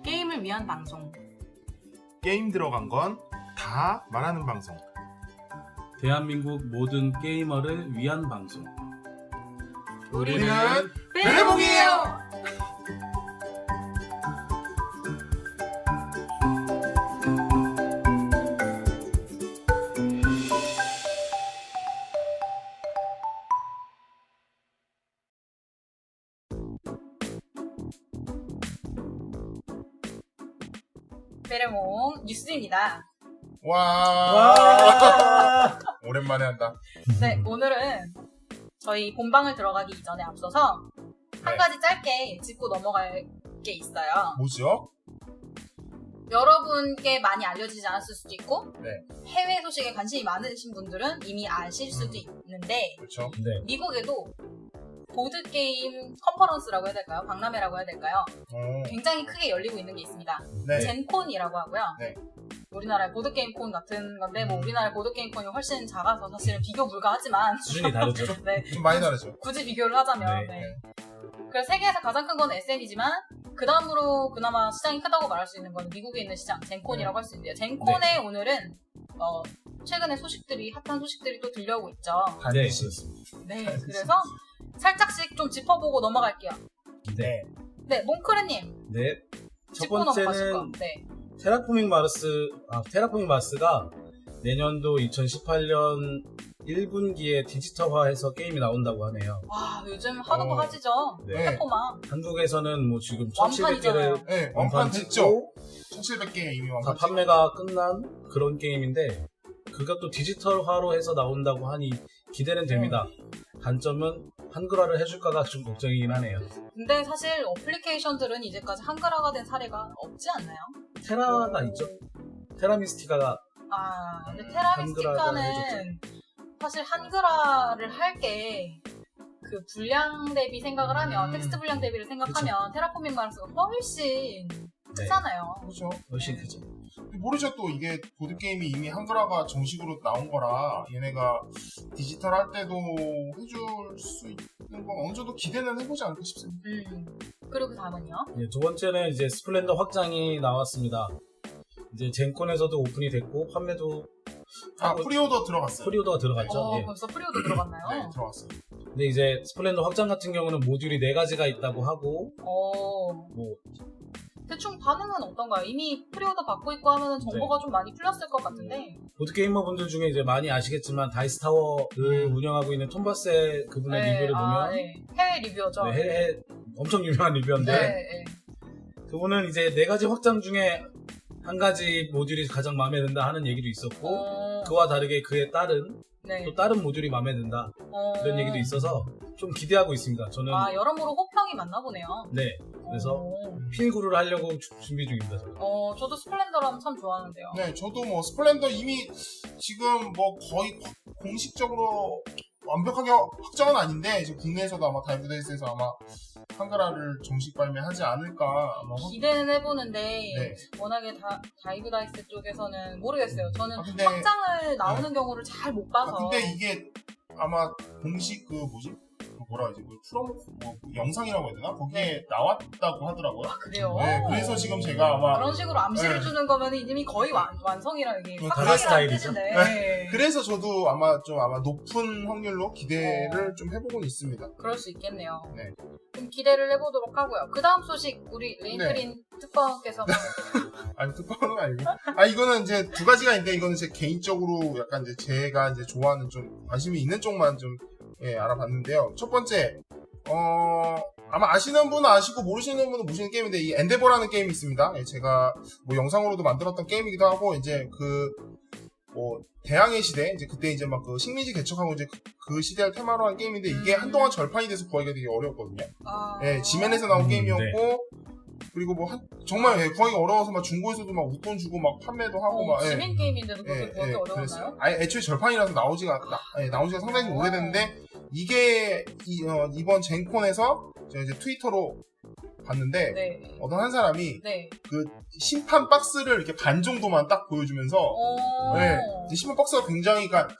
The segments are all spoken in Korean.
게임을 위한 방송. 게임 들어간 건 다 말하는 방송. 대한민국 모든 게이머를 위한 방송. 우리는 베레몽이에요. 베레몽 뉴스입니다. 와. 오랜만에 한다. 네, 오늘은 저희 본방을 들어가기 이전에 앞서서 한 가지 짧게 짚고 넘어갈 게 있어요. 뭐죠? 여러분께 많이 알려지지 않았을 수도 있고 네. 해외 소식에 관심이 많으신 분들은 이미 아실 수도 있는데 그렇죠. 네. 미국에도 보드게임 컨퍼런스라고 해야 될까요? 박람회라고 해야 될까요? 굉장히 크게 열리고 있는 게 있습니다. 네. 젠콘이라고 하고요. 네. 우리나라의 보드게임 콘 같은 건데 뭐 우리나라의 보드게임 콘이 훨씬 작아서 사실은 비교 불가하지만 수준이 다르죠. 네, 좀 많이 다르죠. 굳이 비교를 하자면 네. 네. 그래서 세계에서 가장 큰 건 SM이지만 그 다음으로 그나마 시장이 크다고 말할 수 있는 건 미국에 있는 시장 젠콘이라고 할 수 있는데요. 젠콘에 오늘은 최근에 소식들이 핫한 소식들이 또 들려오고 있죠. 네. 네, 그래서 살짝씩 좀 짚어보고 넘어갈게요. 네. 네, 몽크레님 네. 첫 짚고 넘어가실 거. 번째는 네. 테라포밍 마스가 내년도 2018년 1분기에 디지털화해서 게임이 나온다고 하네요. 와, 요즘 하도 하지죠. 네. 페코마. 한국에서는 뭐 지금 완판이잖아요. 1700개를 네, 완판 됐죠. 1700개 이미 다 완판. 판매가 끝난 그런 게임인데 그것도 디지털화로 해서 나온다고 하니 기대는 됩니다. 단점은 한글화를 해줄까가 좀 걱정이긴 하네요. 근데 사실 어플리케이션들은 이제까지 한글화가 된 사례가 없지 않나요? 테라가 있죠. 테라미스티카가 아, 근데 한글화를 테라미스티카는 사실 한글화를 할 게 그 분량 대비 생각을 하면 텍스트 분량 대비를 생각하면 테라포밍 마스가 훨씬 크잖아요. 그렇죠. 훨씬 크죠. 모르죠. 또 이게 보드게임이 이미 한글화가 정식으로 나온 거라 얘네가 디지털 할 때도 해줄 수 있는 건 어느 정도 기대는 해보지 않을까 싶습니다. 그리고 다음은요? 네, 두 번째는 이제 스플렌더 확장이 나왔습니다. 이제 젠콘에서도 오픈이 됐고 판매도 프리오더 들어갔어요. 프리오더가 들어갔죠. 예. 벌써 프리오도 들어갔나요? 네, 들어갔어요. 근데 이제 스플렌더 확장 같은 경우는 모듈이 4가지가 있다고 하고 뭐 대충 반응은 어떤가요? 이미 프리오더 받고 있고 하면 정보가 좀 많이 풀렸을 것 같은데. 보드게이머 분들 중에 이제 많이 아시겠지만 다이스타워를 운영하고 있는 톰바세 그분의 네, 리뷰를 보면 해외 리뷰어죠. 네, 해외 엄청 유명한 리뷰인데 네. 그분은 이제 4가지 확장 중에 한 가지 모듈이 가장 마음에 든다 하는 얘기도 있었고 그와 다르게 그에 따른 또 다른 모듈이 마음에 든다 이런 얘기도 있어서 좀 기대하고 있습니다. 저는 여러모로 호평이 많나 보네요. 네, 그래서 필구를 하려고 준비 중입니다. 저는. 저도 스플렌더라면 참 좋아하는데요. 네, 저도 뭐 스플렌더 이미 지금 뭐 거의 공식적으로 완벽하게 확정은 아닌데 지금 국내에서도 아마 다이브다이스에서 아마 한글화를 정식 발매하지 않을까 아마 기대는 해보는데 네. 워낙에 다이브다이스 쪽에서는 모르겠어요. 저는 근데 확장을 나오는 경우를 잘 못 봐서. 근데 이게 아마 공식 뭐라 하지? 영상이라고 해야 되나? 거기에 나왔다고 하더라고요. 그래요? 네, 그래서 지금 제가 아마 그런 식으로 암시를 주는 거면 이미 거의 완성이라 이게 다른 확정이라는 스타일이죠. 뜻인데. 네. 그래서 저도 아마 높은 확률로 기대를 좀 해보고 있습니다. 그럴 수 있겠네요. 네. 그럼 기대를 해보도록 하고요. 그 다음 소식 우리 레인트린 특파원께서 아니 특파원은 아니고 이거는 이제 두 가지가 있는데 이거는 제 개인적으로 약간 이제 제가 이제 좋아하는 좀 관심이 있는 쪽만 좀 알아봤는데요. 첫 번째 아마 아시는 분은 아시고 모르시는 분은 모르시는 게임인데 이 엔데버라는 게임이 있습니다. 제가 뭐 영상으로도 만들었던 게임이기도 하고 이제 대항해 시대 이제 그때 이제 막 그 식민지 개척하고 이제 그 시대를 테마로 한 게임인데 이게 한동안 절판이 돼서 구하기가 되게 어려웠거든요. 지멘에서 나온 게임이었고 그리고 뭐 정말 구하기 어려워서 막 중고에서도 막 웃돈 주고 막 판매도 하고 막 지멘 게임인데도 그렇게 구하기 어려웠나요? 애초에 절판이라서 나온 지가 상당히 오래됐는데 이게 이번 젠콘에서 제가 이제 트위터로 봤는데 네. 어떤 한 사람이 네. 그 심판 박스를 이렇게 반 정도만 딱 보여주면서 네, 심판 박스가 굉장히 그러니까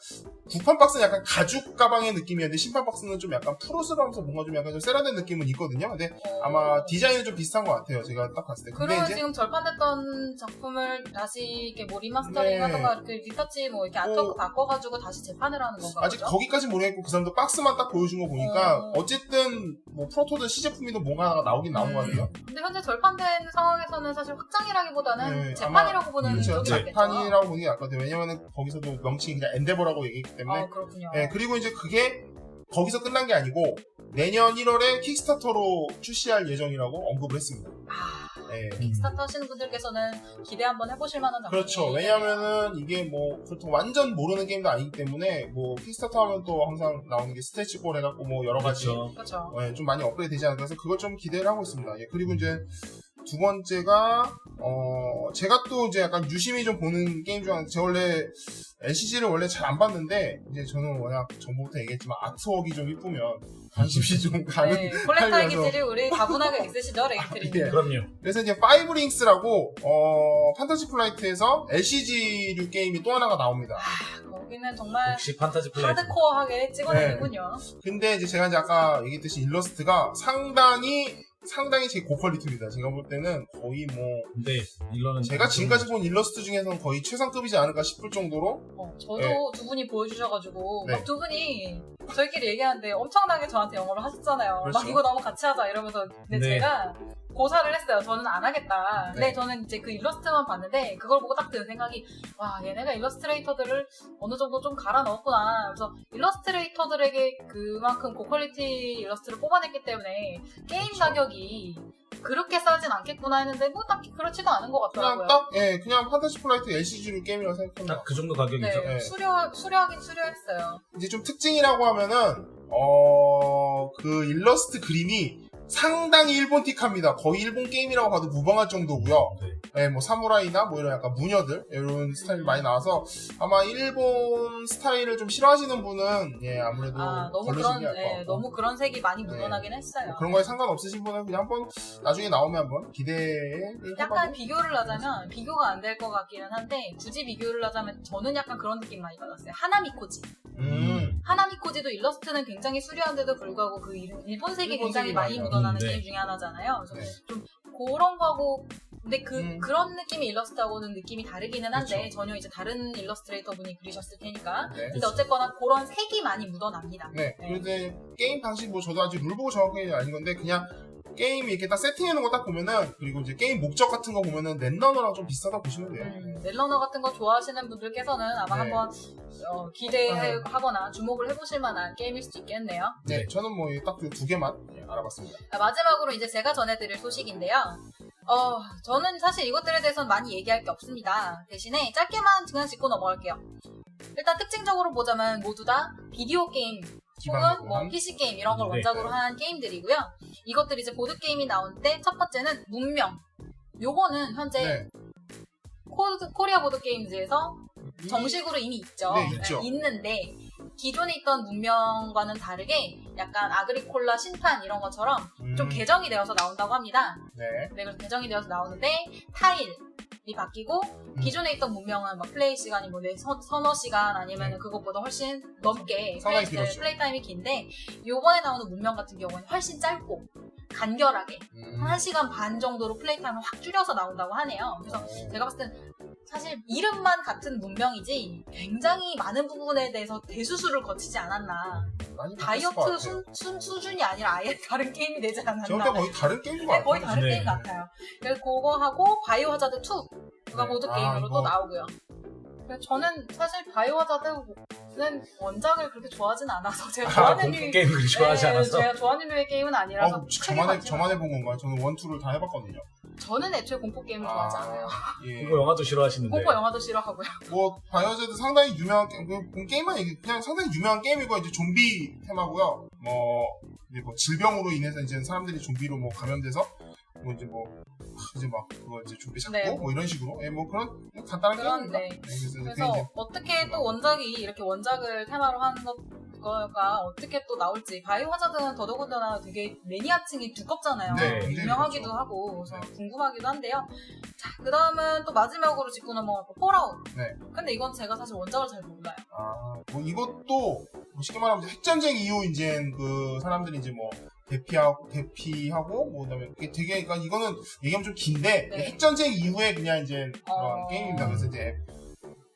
구판 박스는 약간 가죽 가방의 느낌이었는데 심판 박스는 좀 약간 푸르스러면서 뭔가 좀 약간 좀 세련된 느낌은 있거든요. 근데 아마 디자인은 좀 비슷한 것 같아요. 제가 딱 봤을 때. 근데 그러면 이제 지금 절판됐던 작품을 다시 이렇게 뭐 리마스터링 하던가 이렇게 리터치 뭐 이렇게 아트워크 바꿔가지고 다시 재판을 하는 건가 아직 보죠? 거기까지 모르겠고 그 사람도 박스만 딱 보여준 거 보니까 어쨌든 뭐 프로토든 시제품이든 뭔가 하나가 나오긴 나온 거 같아요. 근데 현재 절판된 상황에서는 사실 확장이라기보다는 네, 재판이라고 보는 그렇죠. 쪽이 낫겠죠. 재판이라고 보는 게 낫거든요. 왜냐면은 거기서도 명칭이 그냥 엔데버라고 얘기했기 때문에. 그렇군요. 네, 그리고 이제 그게 거기서 끝난 게 아니고 내년 1월에 킥스타터로 출시할 예정이라고 언급을 했습니다. 네. 킥스타터 하시는 분들께서는 기대 한번 해보실 만한 작품이 그렇죠. 왜냐면은 이게 뭐 그렇다고 완전 모르는 게임도 아니기 때문에 뭐 킥스타터 하면 또 항상 나오는 게 스트레치골 해갖고 뭐 여러 가지 그렇죠. 네, 좀 많이 업그레이드 되지 않을까 해서 그걸 좀 기대를 하고 있습니다. 예, 그리고 이제 두 번째가 제가 또 이제 약간 유심히 좀 보는 게임 중 제가 원래 LCG를 원래 잘 안 봤는데 이제 저는 워낙 전부터 얘기했지만 아트웍이 좀 이쁘면 관심이 좀 가는 네, 콜렉터의 기질이 우리 다분하게 있으시죠, 레이트리님. 예. 그럼요. 그래서 이제 파이브링스라고 판타지 플라이트에서 LCG류 게임이 또 하나가 나옵니다. 거기는 정말 역시 판타지 플라이트. 하드코어하게 찍어내는군요. 근데 이제 제가 이제 아까 얘기했듯이 일러스트가 상당히 제 고퀄리티입니다. 제가 볼 때는 거의 뭐 근데 일러는 제가 지금까지 본 일러스트 중에서는 거의 최상급이지 않을까 싶을 정도로 저도 네. 두 분이 보여주셔가지고 네. 막 두 분이 저희끼리 얘기하는데 엄청나게 저한테 영어를 하셨잖아요. 그렇죠. 막 이거 너무 같이 하자 이러면서 근데 네. 제가 고사를 했어요. 저는 안 하겠다. 근데 네. 저는 이제 그 일러스트만 봤는데 그걸 보고 딱 드는 생각이 와 얘네가 일러스트레이터들을 어느 정도 좀 갈아 넣었구나. 그래서 일러스트레이터들에게 그만큼 고퀄리티 일러스트를 뽑아냈기 때문에 게임 그렇죠. 가격이 그렇게 싸진 않겠구나 했는데 뭐 딱히 그렇지도 않은 것 같더라고요. 그냥 판타지 플라이트 LCG류 게임이라고 생각합니다. 딱 그 정도 가격이죠. 네, 네. 수려하긴 수려했어요. 이제 좀 특징이라고 하면은 그 일러스트 그림이 상당히 일본틱합니다. 거의 일본 게임이라고 봐도 무방할 정도고요. 네, 뭐 사무라이나 뭐 이런 약간 무녀들 이런 스타일이 많이 나와서 아마 일본 스타일을 좀 싫어하시는 분은 예 아무래도 너무 별로시긴 할 것 같고 너무 그런 색이 많이 묻어나긴 했어요. 뭐 그런 거에 상관없으신 분은 그냥 한번 나중에 나오면 한번 기대해 약간 비교를 하자면 비교가 안 될 것 같기는 한데 굳이 비교를 하자면 저는 약간 그런 느낌 많이 받았어요. 하나미코지. 하나미코지도 일러스트는 굉장히 수려한데도 불구하고 그 일본색이 굉장히 많이 묻어나는 게임 중에 하나잖아요. 그래서 좀 그런 거하고 근데 그런 느낌의 일러스트하고는 느낌이 다르기는 한데 그쵸. 전혀 이제 다른 일러스트레이터 분이 그리셨을 테니까 네. 근데 어쨌거나 그런 색이 많이 묻어납니다. 네. 그런데 게임 방식 뭐 저도 아직 룰 보고 정확하게 아닌 건데 그냥 게임 이렇게 딱 세팅해 놓은 거 딱 보면은 그리고 이제 게임 목적 같은 거 보면은 넷러너랑 좀 비슷하다 보시면 돼요. 넷러너 같은 거 좋아하시는 분들께서는 아마 네. 한번 기대하거나 주목을 해보실 만한 게임일 수도 있겠네요. 네, 저는 뭐 딱 두 개만 알아봤습니다. 마지막으로 이제 제가 전해드릴 소식인데요. 저는 사실 이것들에 대해서는 많이 얘기할 게 없습니다. 대신에 짧게만 그냥 짚고 넘어갈게요. 일단 특징적으로 보자면 모두 다 비디오 게임 혹은 뭐 PC 게임 이런 걸 원작으로 한 게임들이고요. 이것들이 이제 보드 게임이 나올 때 첫 번째는 문명. 요거는 현재 코리아 보드 게임즈에서 정식으로 이미 있죠. 네, 있죠. 있는데 기존에 있던 문명과는 다르게 약간 아그리콜라 신판 이런 것처럼 좀 개정이 되어서 나온다고 합니다. 네. 그래서 개정이 되어서 나오는데 타일이 바뀌고 기존에 있던 문명은 막 플레이 시간이 뭐 서너 시간 아니면 그것보다 훨씬 넘게 플레이 타임이 긴데 요번에 나오는 문명 같은 경우는 훨씬 짧고 간결하게 1시간 반 정도로 플레이 타임을 확 줄여서 나온다고 하네요. 그래서 제가 봤을 땐 사실 이름만 같은 문명이지 굉장히 많은 부분에 대해서 대수술을 거치지 않았나. 다이어트 수준이 아니라 아예 다른 게임이 되지 않았나. 저한테 거의 다른 게임인 것 같아요. 거의 다른 게임 같아요. 그래서 그거 하고 바이오 하자드 2가 보드 게임으로 또 나오고요. 저는 사실 바이오 하자드는 원작을 그렇게 좋아하진 않아서 제가 좋아하는 게임 그렇게 좋아하지 않아서 제가 좋아하는 류의 게임은 아니라서 저만 해본 건가요? 저는 1, 2를 다 해봤거든요. 저는 애초에 공포 게임을 좋아하지 않아요. 예. 공포 영화도 싫어하시는데. 공포 영화도 싫어하고요. 뭐 바이오하자드 상당히 유명한 게임만 그냥 상당히 유명한 게임이고 이제 좀비 테마고요. 이제 뭐 질병으로 인해서 이제 사람들이 좀비로 뭐 감염돼서 뭐 이제 막 그거 이제 좀비 잡고 뭐 이런 식으로 뭐 그런 간단한 게임입니다. 그래서 어떻게 또 원작이 이렇게 원작을 테마로 하는 것 거가 어떻게 또 나올지. 바이오 하자드는 더더군다나 되게 매니아층이 두껍잖아요. 네, 유명하기도 그렇죠. 하고 그래서 궁금하기도 한데요. 자, 그 다음은 또 마지막으로 짚고 넘어갈 거 폴아웃. 네. 근데 이건 제가 사실 원작을 잘 몰라요. 뭐 이것도 쉽게 말하면 핵전쟁 이후 이제 그 사람들이 이제 뭐 대피하고 뭐 그다음에 되게 그러니까 이거는 얘기하면 좀 긴데 네. 핵전쟁 이후에 그냥 이제 그런 어. 게임입니다. 그래서 이제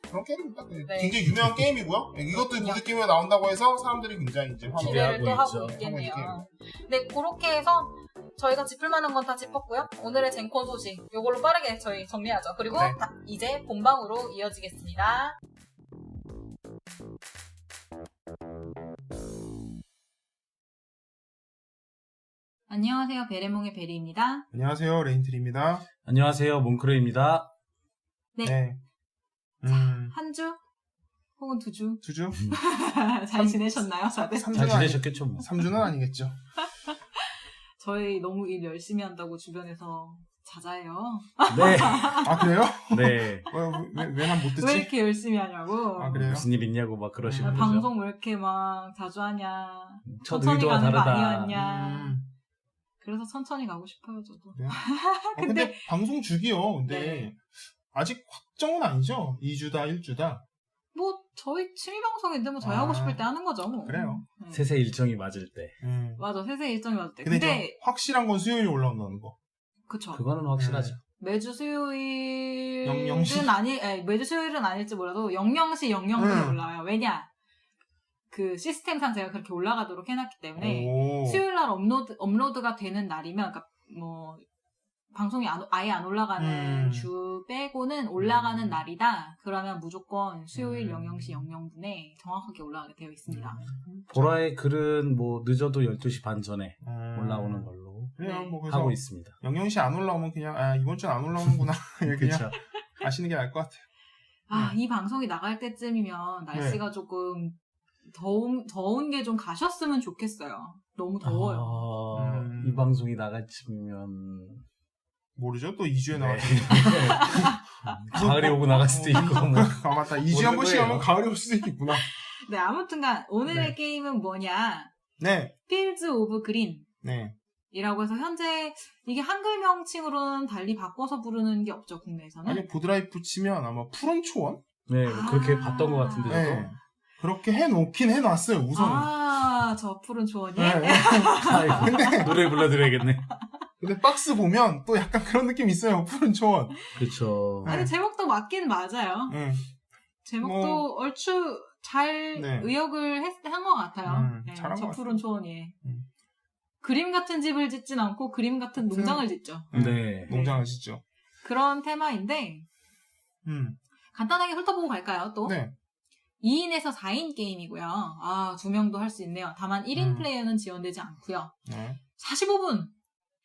그런 게임입니다. 네. 굉장히 유명한 게임이고요. 이것도 그렇군요. 보드게임에 나온다고 해서 사람들이 굉장히 이제 기대를 기대하고 또 하고 있죠. 있겠네요. 하고 네, 그렇게 해서 저희가 짚을 만한 건 다 짚었고요. 오늘의 젠콘 소식 이걸로 빠르게 저희 정리하죠. 그리고 네. 이제 본방으로 이어지겠습니다. 안녕하세요. 베레몽의 베리입니다. 안녕하세요, 레인트리입니다. 안녕하세요, 몽크레입니다. 네. 음, 한 주? 혹은 두 주? 두 주? 잘 지내셨나요, 다들? 3주는 잘 지내셨겠죠, 뭐. 3주는 아니겠죠. 저희 너무 일 열심히 한다고 주변에서 자자해요. 네. 아, 그래요? 네. 왜 난 못 듣지? 왜 이렇게 열심히 하냐고. 아, 그래요? 무슨 일 있냐고 막 그러시는 거죠. 방송 왜 이렇게 막 자주 하냐. 첫 천천히 의도와 가는 거 다르다. 아니었냐. 그래서 천천히 가고 싶어요, 저도. 그래요? 근데- 근데 방송 주기요. 근데 네. 아직 확정은 아니죠. 2주다, 1주다. 뭐 저희 취미 방송인데 뭐 저희 아. 하고 싶을 때 하는 거죠. 뭐. 그래요. 네. 세세 일정이 맞을 때. 맞아, 세세 일정이 맞을 때. 근데, 근데 이제 확실한 건 수요일에 올라온다는 거. 그쵸. 그거는 확실하죠. 매주 수요일은 영영시? 매주 수요일은 아닐지 몰라도 00시 00분에 음. 올라와요. 왜냐? 그 시스템상 제가 그렇게 올라가도록 해놨기 때문에 오. 수요일 날 업로드가 되는 날이면, 그러니까 뭐 방송이 아예 안 올라가는 주 빼고는 올라가는 날이다. 그러면 무조건 수요일 00시 00분에 정확하게 올라가게 되어 있습니다. 보라의 글은 뭐 늦어도 12시 반 전에 올라오는 걸로 그래요. 네. 뭐 그래서 하고 있습니다. 00시 안 올라오면 그냥 이번 주는 안 올라오는구나. 그냥 그렇죠. 아시는 게 나을 것 같아요. 이 방송이 나갈 때쯤이면 날씨가 조금 더운 게 좀 가셨으면 좋겠어요. 너무 더워요. 이 방송이 나갈 쯤이면 모르죠. 또 2주에 네. 나왔죠. 가을에 오고 나갈 수도 있고 뭐. 아, 맞다. 2주에 한 번씩 거예요. 하면 가을이 올 수도 있구나. 네, 아무튼간 오늘의 네. 게임은 뭐냐? 네. 필즈 오브 그린. 네. 이라고 해서 현재 이게 한글 명칭으로는 달리 바꿔서 부르는 게 없죠, 국내에서는. 아니, 보드라이프 치면 아마 푸른 초원? 네, 뭐 그렇게 봤던 것 같은데 저도. 네. 그렇게 해놓긴 해놨어요, 우선은. 저 푸른 초원이? 네. 아이고, 근데, 노래 불러드려야겠네. 근데 박스 보면 또 약간 그런 느낌 있어요, 푸른 초원. 그렇죠. 아니, 제목도 맞긴 맞아요. 네. 제목도 얼추 잘 네. 의역을 한 것 같아요. 잘한 저 것 푸른 초원이. 음. 그림 같은 집을 짓진 않고 그림 같은 농장을 짓죠. 네. 농장 아시죠? 그런 테마인데 간단하게 훑어보고 갈까요, 또? 네. 2인에서 4인 게임이고요. 2명도 할 수 있네요. 다만 1인 플레이어는 지원되지 않고요. 네. 45분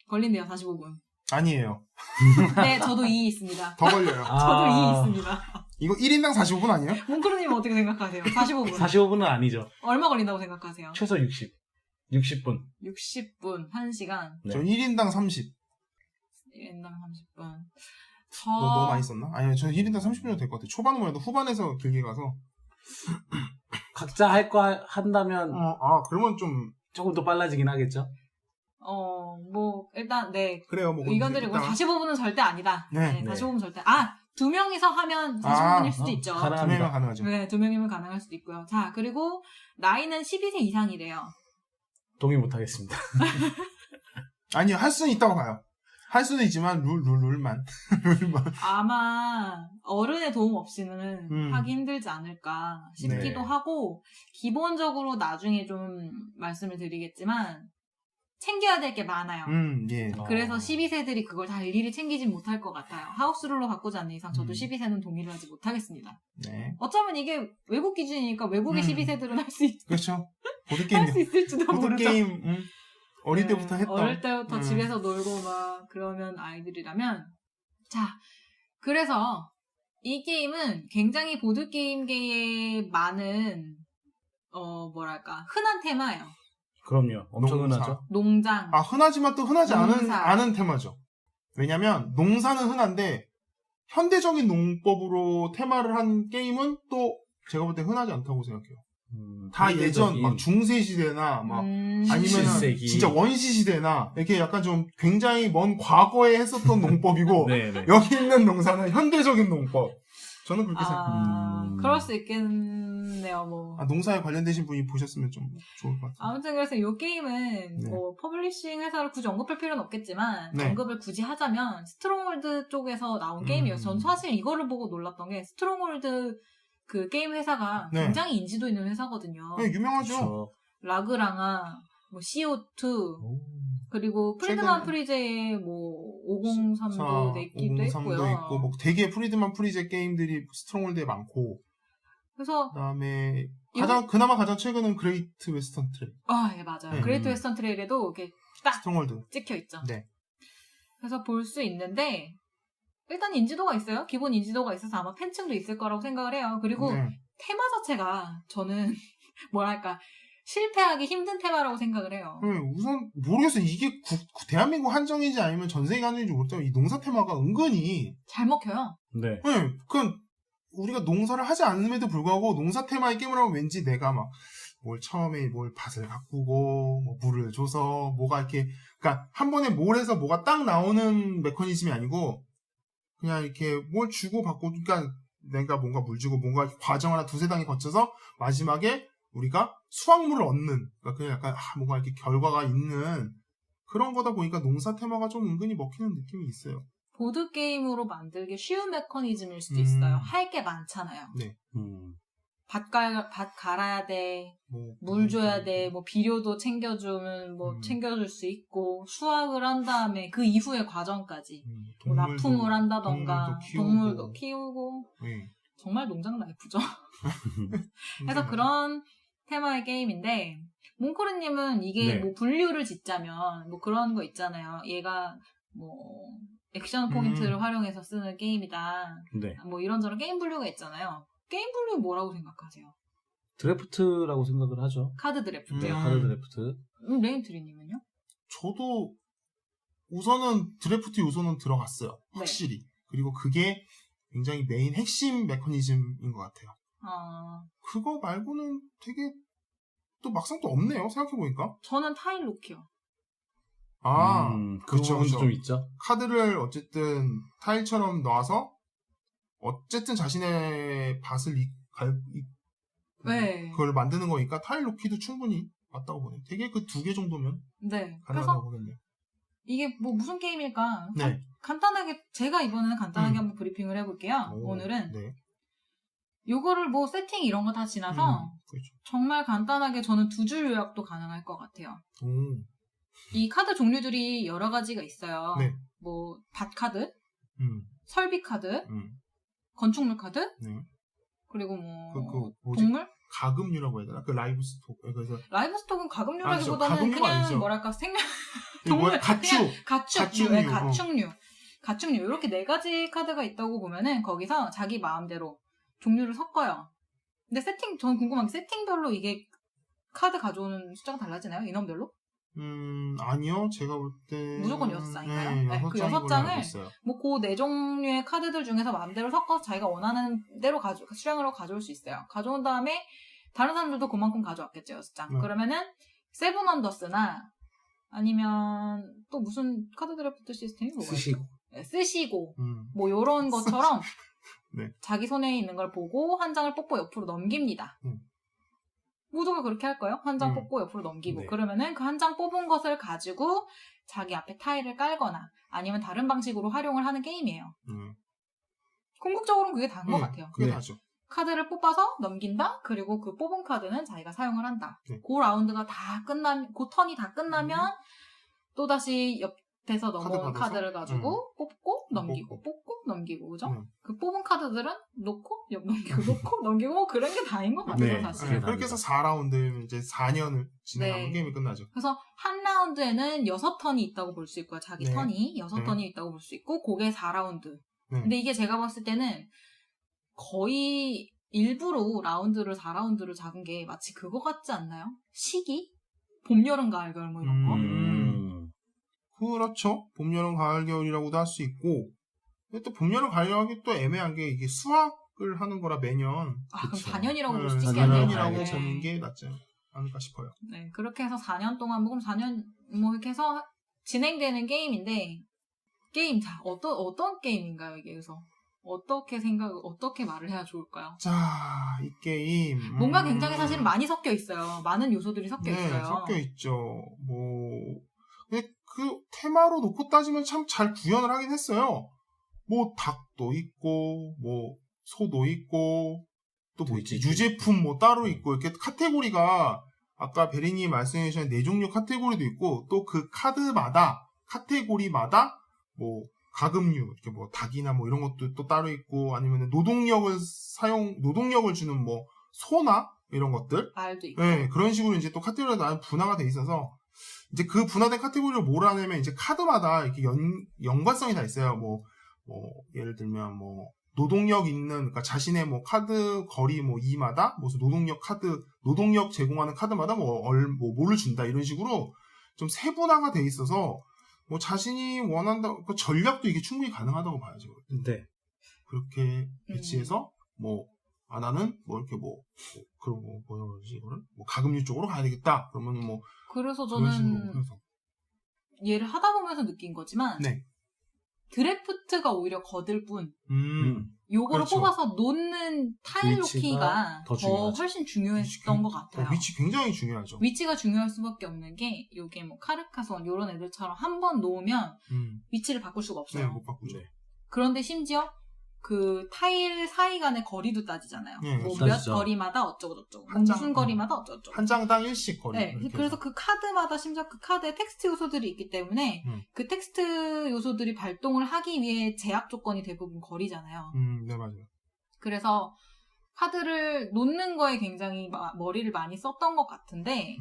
걸린대요, 45분. 아니에요. 네, 저도 2 있습니다. 더 걸려요. 저도 2 있습니다. 이거 1인당 45분 아니에요? 몽크루님 어떻게 생각하세요? 45분. 45분은 아니죠. 얼마 걸린다고 생각하세요? 최소 60분. 60분, 1시간. 네. 전 1인당 30. 1인당 30분. 너무 많이 썼나? 아니요, 저는 1인당 30분이면 될 것 같아요. 초반은 몰라도 후반에서 길게 가서. 각자 할 거 한다면 그러면 좀. 조금 더 빨라지긴 하겠죠. 일단, 네. 그래요, 뭐. 의견드리고, 45분은 절대 아니다. 네. 45분 절대. 2명이서 하면 45분일 수도 있죠. 가능합니다. 2명이면 가능하죠. 네, 2명이면 가능할 수도 있고요. 자, 그리고 나이는 12세 이상이래요. 동의 못하겠습니다. 아니요, 할 수는 있다고 봐요. 할 수는 있지만, 룰만. 아마 어른의 도움 없이는 하기 힘들지 않을까 싶기도 네. 하고, 기본적으로 나중에 좀 말씀을 드리겠지만 챙겨야 될 게 많아요. 예. 그래서 12세들이 그걸 다 일일이 챙기진 못할 것 같아요. 하우스룰로 바꾸지 않는 이상 저도 12세는 동의를 하지 못하겠습니다. 네. 어쩌면 이게 외국 기준이니까 외국의 12세들은 할 수 그렇죠. 보드게임. 있을지도 모르죠. 보드게임, 어릴 네, 때부터 했던. 어릴 때부터 집에서 놀고 막 그러면 아이들이라면. 자, 그래서 이 게임은 굉장히 보드게임계에 많은 흔한 테마예요. 그럼요. 엄청 농사. 흔하죠. 농장. 흔하지만 또 흔하지 농사. 않은 테마죠. 왜냐면, 농사는 흔한데, 현대적인 농법으로 테마를 한 게임은 또, 제가 볼 때 흔하지 않다고 생각해요. 다 예전 현대적인. 막 중세 시대나 막 아니면은 17세기. 진짜 원시 시대나 이렇게 약간 좀 굉장히 먼 과거에 했었던 농법이고 네네. 여기 있는 농사는 현대적인 농법. 저는 그렇게 생각합니다. 그럴 수 있겠네요, 뭐. 농사에 관련되신 분이 보셨으면 좀 좋을 것 같아요. 아무튼 그래서 이 게임은 네. 뭐 퍼블리싱 회사를 굳이 언급할 필요는 없겠지만 네. 언급을 굳이 하자면 스트롱홀드 쪽에서 나온 게임이었어요. 전 사실 이거를 보고 놀랐던 게 스트롱홀드 그 게임 회사가 네. 굉장히 인지도 있는 회사거든요. 네, 유명하죠. 그쵸. 라그랑아, 뭐 CO2 그리고 프리드만 프리제의 뭐 503도 내기도 503도 했고요. 있고 뭐 되게 프리드만 프리제 게임들이 스트롱홀드에 많고 그래서 그다음에 그나마 가장 최근은 그레이트 웨스턴 트레일. 예, 맞아요. 네. 그레이트 웨스턴 트레일에도 이렇게 딱 스트롱홀드. 찍혀 있죠. 네. 그래서 볼 수 있는데 일단 인지도가 있어요. 기본 인지도가 있어서 아마 팬층도 있을 거라고 생각을 해요. 그리고 네. 테마 자체가 저는 뭐랄까 실패하기 힘든 테마라고 생각을 해요. 네, 우선 모르겠어요. 이게 대한민국 한정인지 아니면 전 세계 한정인지 모르겠지만 이 농사 테마가 은근히 잘 먹혀요. 네. 네, 우리가 농사를 하지 않음에도 불구하고 농사 테마의 게임을 하면 왠지 내가 막 처음에 밭을 가꾸고 뭐 물을 줘서 뭐가 이렇게 그러니까 한 번에 뭘 해서 뭐가 딱 나오는 메커니즘이 아니고 그냥 이렇게 뭘 주고 받고 그러니까 내가 뭔가 물 주고 뭔가 과정 하나 두세 단계 거쳐서 마지막에 우리가 수확물을 얻는 그러니까 그냥 약간 뭔가 이렇게 결과가 있는 그런 거다 보니까 농사 테마가 좀 은근히 먹히는 느낌이 있어요. 보드게임으로 만들기 쉬운 메커니즘일 수도 있어요. 할 게 많잖아요. 네. 밭 갈아야 돼, 물 줘야 돼, 뭐 비료도 챙겨주면 챙겨줄 수 있고 수확을 한 다음에 그 이후의 과정까지 뭐 납품을 한다던가 동물도 키우고 네. 정말 농장 라이프죠. 그래서 그런 테마의 게임인데 몽코르님은 이게 네. 뭐 분류를 짓자면 뭐 그런 거 있잖아요. 얘가 뭐 액션 포인트를 활용해서 쓰는 게임이다. 네. 뭐 이런저런 게임 분류가 있잖아요. 게임 분류 뭐라고 생각하세요? 드래프트라고 생각을 하죠. 카드 드래프트요? 네, 카드 드래프트. 레인트리님은요? 저도 우선은 드래프트 요소는 들어갔어요. 확실히. 그리고 그게 굉장히 메인 핵심 메커니즘인 것 같아요. 그거 말고는 되게 또 막상 또 없네요. 생각해보니까. 저는 타일 놓기요. 그쵸. 좀 있죠. 카드를 어쨌든 타일처럼 놔서 어쨌든 자신의 밭을 네. 그걸 만드는 거니까 타일 놓기도 충분히 맞다고 보네요. 되게 그 2개 정도면 네. 가능하다고 보겠네요. 이게 뭐 무슨 게임일까? 네. 간단하게 제가 이번에는 간단하게 한번 브리핑을 해볼게요. 오늘은 네. 요거를 뭐 세팅 이런 거 다 지나서 그렇죠. 정말 간단하게 저는 2줄 요약도 가능할 것 같아요. 이 카드 종류들이 여러 가지가 있어요. 네. 뭐 밭 카드, 설비 카드, 건축물 카드, 네. 그리고 뭐 동물? 가금류라고 해야 되나? 그 라이브 스톡. 그래서 라이브 스톡은 가금류라기보다는 가금류가 그냥 아니죠. 뭐랄까 동물 가축류. 이렇게 4가지 카드가 있다고 보면은 거기서 자기 마음대로 종류를 섞어요. 근데 저는 궁금한 게 세팅별로 이게 카드 가져오는 숫자가 달라지나요? 인원별로? 아니요. 제가 볼 때 무조건 6장인가요? 네, 그 6장을 뭐 그 4종류의 카드들 중에서 마음대로 섞어서 자기가 원하는 대로 수량으로 가져올 수 있어요. 가져온 다음에 다른 사람들도 그만큼 가져왔겠죠. 6장. 그러면은 세븐 원더스나 아니면 또 무슨 카드 드래프트 시스템이 뭐가 있죠? 쓰시고 뭐 요런 것처럼 네. 자기 손에 있는 걸 보고 한 장을 뽑고 옆으로 넘깁니다. 모두가 그렇게 할까요? 한 장 뽑고 옆으로 넘기고. 네. 그러면은 그 한 장 뽑은 것을 가지고 자기 앞에 타일을 깔거나 아니면 다른 방식으로 활용을 하는 게임이에요. 궁극적으로는 그게 다인 것 같아요. 그게 다죠. 카드를 뽑아서 넘긴다. 그리고 그 뽑은 카드는 자기가 사용을 한다. 네. 그 라운드가 다 끝나면, 그 턴이 다 끝나면 또다시 옆에서 넘어온 카드를 가지고 뽑고 넘기고 뽑고 넘기고 그죠? 그 뽑은 카드들은 놓고 넘기고 놓고 넘기고 뭐 그런 게 다인 것 같아요. 네. 사실. 네, 그렇게 해서 4라운드 이제 4년을 진행하면 네. 게임이 끝나죠. 그래서 한 라운드에는 6턴이 있다고 볼 수 있고요. 자기 네. 턴이 6턴이 있다고 볼 수 있고 그게 4라운드. 네. 근데 이게 제가 봤을 때는 거의 일부러 라운드를 4라운드를 잡은 게 마치 그거 같지 않나요? 시기? 봄, 여름, 가을, 겨울 뭐 이런 거. 그렇죠. 봄, 여름, 가을, 겨울이라고도 할 수 있고 근데 또 봄, 여름, 가을, 겨울이 또 애매한 게 이게 수확을 시작을 하는 거라 매년. 그럼 그쵸. 4년이라고 볼 수 네, 있겠네요. 4년이라고 보는 게 낫지 않을까 싶어요. 네, 그렇게 해서 4년 동안, 그럼 4년, 이렇게 해서 진행되는 게임인데, 자, 어떤 게임인가요, 이게? 그래서, 어떻게 말을 해야 좋을까요? 자, 이 게임. 뭔가 굉장히 사실은 많이 섞여 있어요. 많은 요소들이 섞여 네, 있어요. 섞여 있죠. 근데 그 테마로 놓고 따지면 참 잘 구현을 하긴 했어요. 뭐, 닭도 있고, 뭐, 소도 있고, 또 뭐 있지? 유제품 뭐 따로 있고, 이렇게 카테고리가, 아까 베리님이 말씀해 주신 4종류 카테고리도 있고, 또 그 카테고리마다, 뭐, 가금류, 이렇게 뭐, 닭이나 뭐 이런 것도 또 따로 있고, 아니면 노동력을 주는 뭐, 소나, 이런 것들. 알도 있고. 네, 그런 식으로 이제 또 카테고리가 분화가 돼 있어서, 이제 그 분화된 카테고리를 몰아내면 이제 카드마다 이렇게 연관성이 다 있어요. 예를 들면 노동력 있는, 그러니까 자신의 뭐 카드 거리 뭐 2마다 무슨 노동력 제공하는 카드마다 뭐를 준다 이런 식으로 좀 세분화가 돼 있어서 뭐 자신이 원한다, 그 전략도 이게 충분히 가능하다고 봐야죠. 네. 그렇게 배치해서 나는 이렇게 그리고 뭐지 이거를 가금류 쪽으로 가야 되겠다. 그러면 그래서 저는 얘를 하다 보면서 느낀 거지만 네. 드래프트가 오히려 거들 뿐 요거를 그렇죠. 뽑아서 놓는 타일 놓기가 더 훨씬 중요했던 것 같아요. 위치 굉장히 중요하죠. 위치가 중요할 수밖에 없는 게 요게 뭐 카르카손 요런 애들처럼 한 번 놓으면 위치를 바꿀 수가 없어요. 네, 못 바꾸죠. 그런데 심지어 그 타일 사이 간의 거리도 따지잖아요. 네, 몇 거리마다 어쩌고저쩌고 무슨 거리마다 어쩌고저쩌고 한 장당 1씩 거리. 네, 그래서 그 카드마다 심지어 그 카드에 텍스트 요소들이 있기 때문에 그 텍스트 요소들이 발동을 하기 위해 제약 조건이 대부분 거리잖아요. 네, 맞아요. 그래서 카드를 놓는 거에 굉장히 머리를 많이 썼던 것 같은데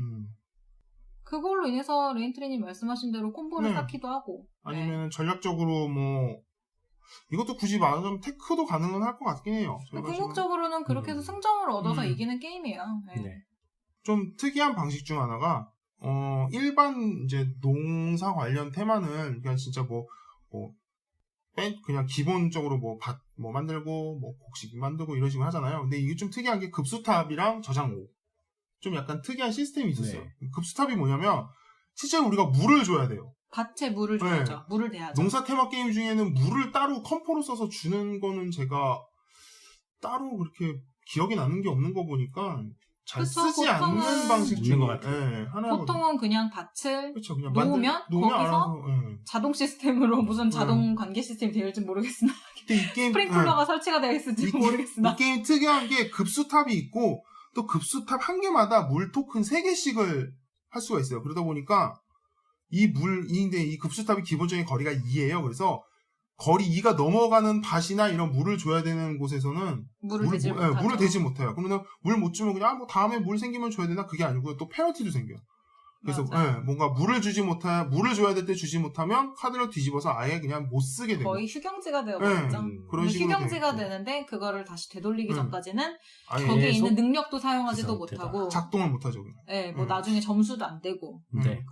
그걸로 인해서 레인트리님 말씀하신 대로 콤보를 쌓기도 하고 아니면 전략적으로 이것도 굳이 말하자면 테크도 가능은 할 것 같긴 해요. 궁극적으로는 그렇게 해서 승점을 얻어서 이기는 게임이에요. 네. 좀 특이한 방식 중 하나가 일반 이제 농사 관련 테마는 그냥 진짜 그냥 기본적으로 밭 만들고 곡식 만들고 이런 식으로 하잖아요. 근데 이게 좀 특이한 게 급수탑이랑 저장고. 좀 약간 특이한 시스템이 있었어요. 네. 급수탑이 뭐냐면 실제로 우리가 물을 줘야 돼요. 밭에 물을 줘야죠. 네. 물을 대야죠. 농사 테마 게임 중에는 물을 따로 컴포로 써서 주는 거는 제가 따로 그렇게 기억이 나는 게 없는 거 보니까 잘 쓰지 않는 방식 중인 것 같아요. 네, 보통은 그냥 밭을 그냥 놓으면 거기서 알아서, 자동 시스템으로 무슨 자동 관계 시스템이 되어있을지 모르겠으나 이 게임, 스프링클러가 설치가 되어 있을지 모르겠으나 이 게임 특이한 게 급수탑이 있고 또 급수탑 한 개마다 물 토큰 3개씩을 할 수가 있어요. 그러다 보니까 이 급수탑이 기본적인 거리가 2예요. 그래서 거리 2가 넘어가는 밭이나 이런 물을 줘야 되는 곳에서는 물을 대지 못해요. 그러면 물 못 주면 그냥 다음에 물 생기면 줘야 되나? 그게 아니고요. 또 페널티도 생겨요. 그래서 뭔가 물을 줘야 될 때 주지 못하면 카드를 뒤집어서 아예 그냥 못 쓰게 되고 거의 휴경지가 되어버렸죠. 그런 식으로 휴경지가 되는데 그거를 다시 되돌리기 전까지는 거기에 있는 능력도 사용하지도 못하고 작동을 못하죠. 네, 나중에 점수도 안 되고. 네.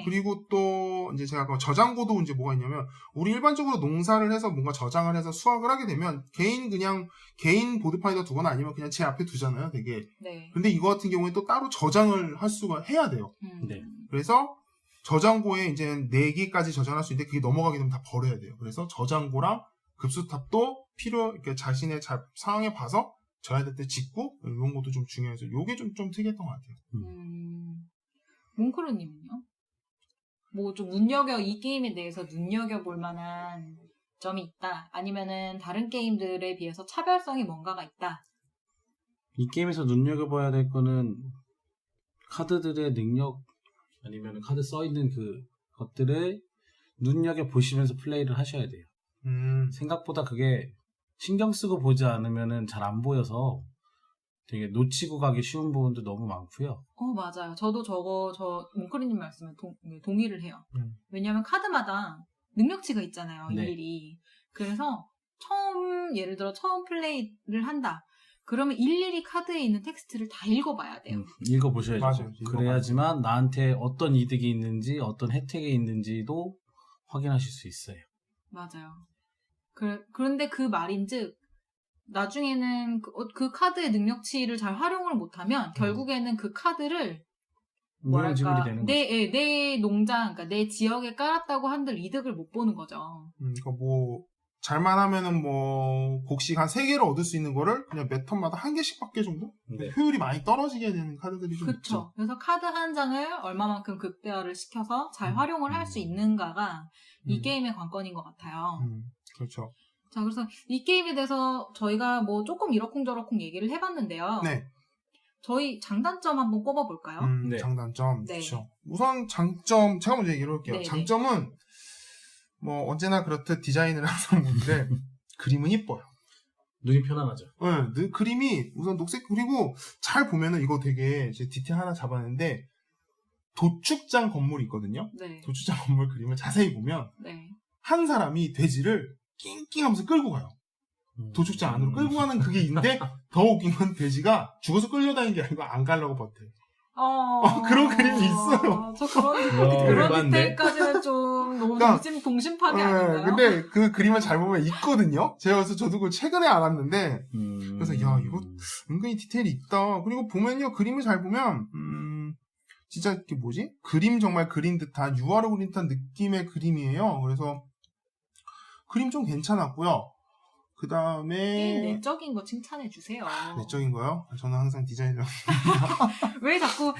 그리고 또 이제 제가 저장고도 이제 뭐가 있냐면 우리 일반적으로 농사를 해서 뭔가 저장을 해서 수확을 하게 되면 개인 보드판에다 두거나 아니면 그냥 제 앞에 두잖아요, 되게. 네. 근데 이거 같은 경우에 또 따로 저장을 해야 돼요. 네. 그래서 저장고에 이제 4개까지 저장할 수 있는데 그게 넘어가게 되면 다 버려야 돼요. 그래서 저장고랑 급수탑도 이렇게 자신의 상황에 봐서 져야 될 때 짓고 이런 것도 좀 중요해서 이게 좀 특이했던 것 같아요. 몽크루님은요? 좀 이 게임에 대해서 눈여겨볼 만한 점이 있다. 아니면은 다른 게임들에 비해서 차별성이 뭔가가 있다. 이 게임에서 눈여겨봐야 될 거는 카드들의 능력 아니면 카드 써있는 그 것들을 눈여겨보시면서 플레이를 하셔야 돼요. 생각보다 그게 신경 쓰고 보지 않으면 잘 안 보여서 되게 놓치고 가기 쉬운 부분도 너무 많고요. 맞아요. 저도 몽크리님 말씀에 동의를 해요. 왜냐하면 카드마다 능력치가 있잖아요. 네. 일일이. 그래서 예를 들어 처음 플레이를 한다. 그러면 일일이 카드에 있는 텍스트를 다 읽어봐야 돼요. 읽어보셔야죠. 맞아요. 그래야지만 나한테 어떤 이득이 있는지 어떤 혜택이 있는지도 확인하실 수 있어요. 맞아요. 그런데 그 말인즉 나중에는 그 카드의 능력치를 잘 활용을 못하면 결국에는 그 카드를 무용지물이 되는 거죠. 내 농장, 그러니까 내 지역에 깔았다고 한들 이득을 못 보는 거죠. 그러니까 뭐 잘만 하면은 뭐 곡식 한 3개를 얻을 수 있는 거를 그냥 매 턴마다 1개씩밖에 정도? 네. 효율이 많이 떨어지게 되는 카드들이 좀 있죠. 그렇죠. 그래서 카드 한 장을 얼마만큼 극대화를 시켜서 잘 활용을 할 수 있는가가 이 게임의 관건인 것 같아요. 그렇죠. 자, 그래서 이 게임에 대해서 저희가 뭐 조금 이러쿵저러쿵 얘기를 해봤는데요. 네. 저희 장단점 한번 꼽아볼까요? 네. 장단점. 네. 그렇죠. 우선 장점, 제가 먼저 얘기를 해볼게요. 네네. 장점은 뭐 언제나 그렇듯 디자인을 항상 보는데 그림은 이뻐요. 눈이 편안하죠. 네, 그림이 우선 녹색, 그리고 잘 보면은 이거 되게 이제 디테일 하나 잡았는데 도축장 건물이 있거든요. 네. 도축장 건물 그림을 자세히 보면 네. 한 사람이 돼지를 낑낑하면서 끌고 가요. 도축장 안으로 끌고 가는 그게 있는데 더 웃긴 건 돼지가 죽어서 끌려다니는 게 아니고 안 가려고 버텨요. 그런 그림이 있어요. 저 그런 디테일까지는 좀 너무 그러니까, 동심 파괴 아닌가요? 근데 그 그림을 잘 보면 있거든요. 제가 그래서 저도 그걸 최근에 알았는데 그래서 야 이거 은근히 디테일이 있다. 그리고 보면요 그림을 잘 보면 진짜 이게 뭐지? 그림 정말 그린 듯한 유화로 그린 듯한 느낌의 그림이에요. 그래서 그림 좀 괜찮았고요. 그 다음에 게임 내적인 거 칭찬해 주세요. 내적인 거요? 저는 항상 디자인을 왜 자꾸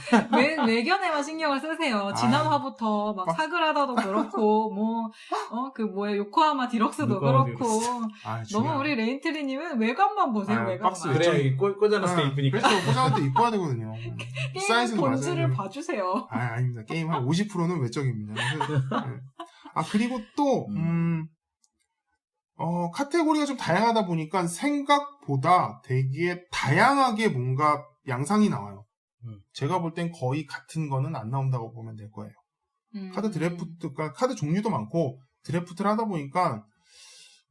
외견에만 신경을 쓰세요? 지난 화부터 막 사그라다도 그렇고 요코하마 디럭스도 그렇고 너무 우리 레인트리님은 외관만 보세요. 외관만. 박스 그래야 꽂아놨을 때 이쁘니까. 그래서 꽂아놨을 때 이뻐야 되거든요. 게임 본질을 봐주세요. 아닙니다. 게임 한 50%는 외적입니다. 그리고 또 카테고리가 좀 다양하다 보니까 생각보다 되게 다양하게 뭔가 양상이 나와요. 제가 볼 땐 거의 같은 거는 안 나온다고 보면 될 거예요. 카드 드래프트가 카드 종류도 많고 드래프트를 하다 보니까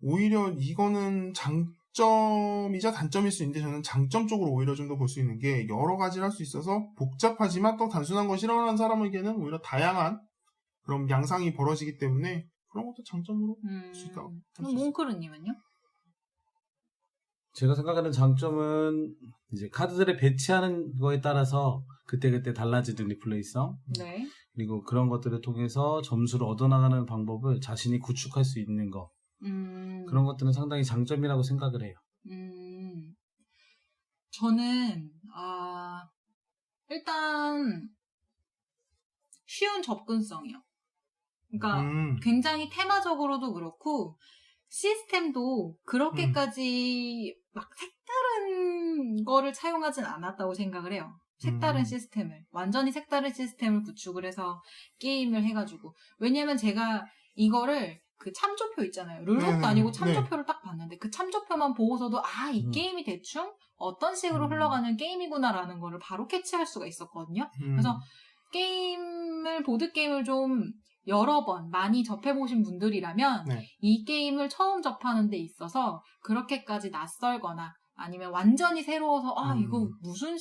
오히려 이거는 장점이자 단점일 수 있는데 저는 장점 쪽으로 오히려 좀 더 볼 수 있는 게 여러 가지를 할 수 있어서 복잡하지만 또 단순한 걸 싫어하는 사람에게는 오히려 다양한 그런 양상이 벌어지기 때문에 그런 것도 장점으로 볼 수 있다고. 몽크루님은요? 제가 생각하는 장점은 이제 카드들을 배치하는 거에 따라서 그때그때 달라지는 리플레이성. 네. 그리고 그런 것들을 통해서 점수를 얻어나가는 방법을 자신이 구축할 수 있는 거. 그런 것들은 상당히 장점이라고 생각을 해요. 저는 일단 쉬운 접근성이요. 그러니까 굉장히 테마적으로도 그렇고 시스템도 그렇게까지 막 색다른 거를 차용하진 않았다고 생각을 해요. 색다른 시스템을 완전히 색다른 시스템을 구축을 해서 게임을 해가지고 왜냐면 제가 이거를 그 참조표 있잖아요. 룰북도 아니고 참조표를 딱 봤는데 그 참조표만 보고서도 이 게임이 대충 어떤 식으로 흘러가는 게임이구나라는 거를 바로 캐치할 수가 있었거든요. 그래서 보드게임을 좀 여러 번 많이 접해보신 분들이라면 이 게임을 처음 접하는 데 있어서 그렇게까지 낯설거나 아니면 완전히 새로워서 이거 무슨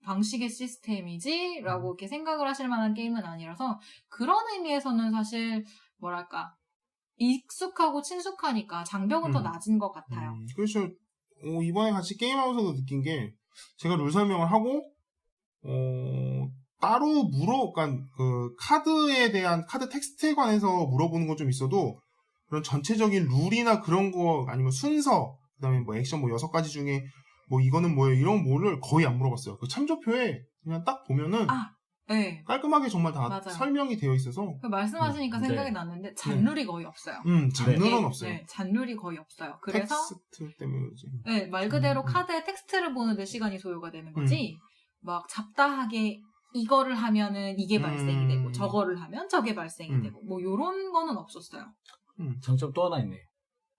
방식의 시스템이지? 라고 이렇게 생각을 하실 만한 게임은 아니라서 그런 의미에서는 사실 뭐랄까 익숙하고 친숙하니까 장벽은 더 낮은 것 같아요. 그렇죠. 이번에 같이 게임하면서도 느낀 게 제가 룰 설명을 하고 따로 그러니까 그 카드에 대한 카드 텍스트에 관해서 물어보는 건 좀 있어도 그런 전체적인 룰이나 그런 거 아니면 순서 그다음에 뭐 액션 뭐 6가지 중에 뭐 이거는 뭐예요 이런 거를 거의 안 물어봤어요. 그 참조표에 그냥 딱 보면은 네. 깔끔하게 정말 다 맞아요. 설명이 되어 있어서 말씀하시니까 생각이 났는데 잔룰이 거의 없어요. 잔룰은 없어요. 네, 잔룰이 거의 없어요. 그래서 텍스트 때문에 그러지. 네, 말 그대로 카드의 텍스트를 보는데 시간이 소요가 되는 거지. 막 잡다하게 이거를 하면은 이게 발생이 되고 저거를 하면 저게 발생이 되고 뭐 요런 거는 없었어요. 장점 또 하나 있네요.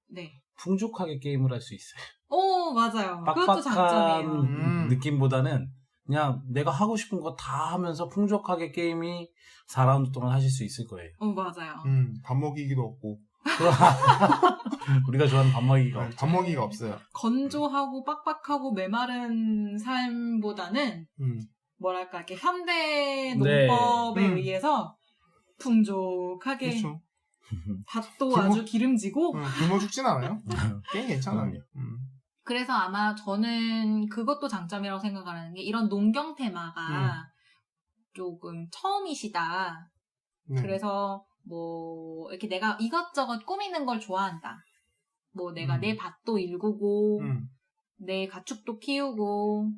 네. 풍족하게 게임을 할 수 있어요. 오, 맞아요. 그것도 장점이에요. 느낌보다는 그냥 내가 하고 싶은 거 다 하면서 풍족하게 게임이 4라운드 동안 하실 수 있을 거예요. 맞아요. 밥 먹이기도 없고. 우리가 좋아하는 밥 먹이기가 없죠. 밥 먹이기가 없어요. 건조하고 빡빡하고 메마른 삶보다는 뭐랄까 이렇게 현대 농법에 의해서 풍족하게 그래서 아마 저는 그것도 장점이라고 생각하는 게 이런 농경 테마가 조금 처음이시다. 그래서 뭐 이렇게 내가 이것저것 꾸미는 걸 좋아한다. 뭐 내가 내 밭도 일구고 내 가축도 키우고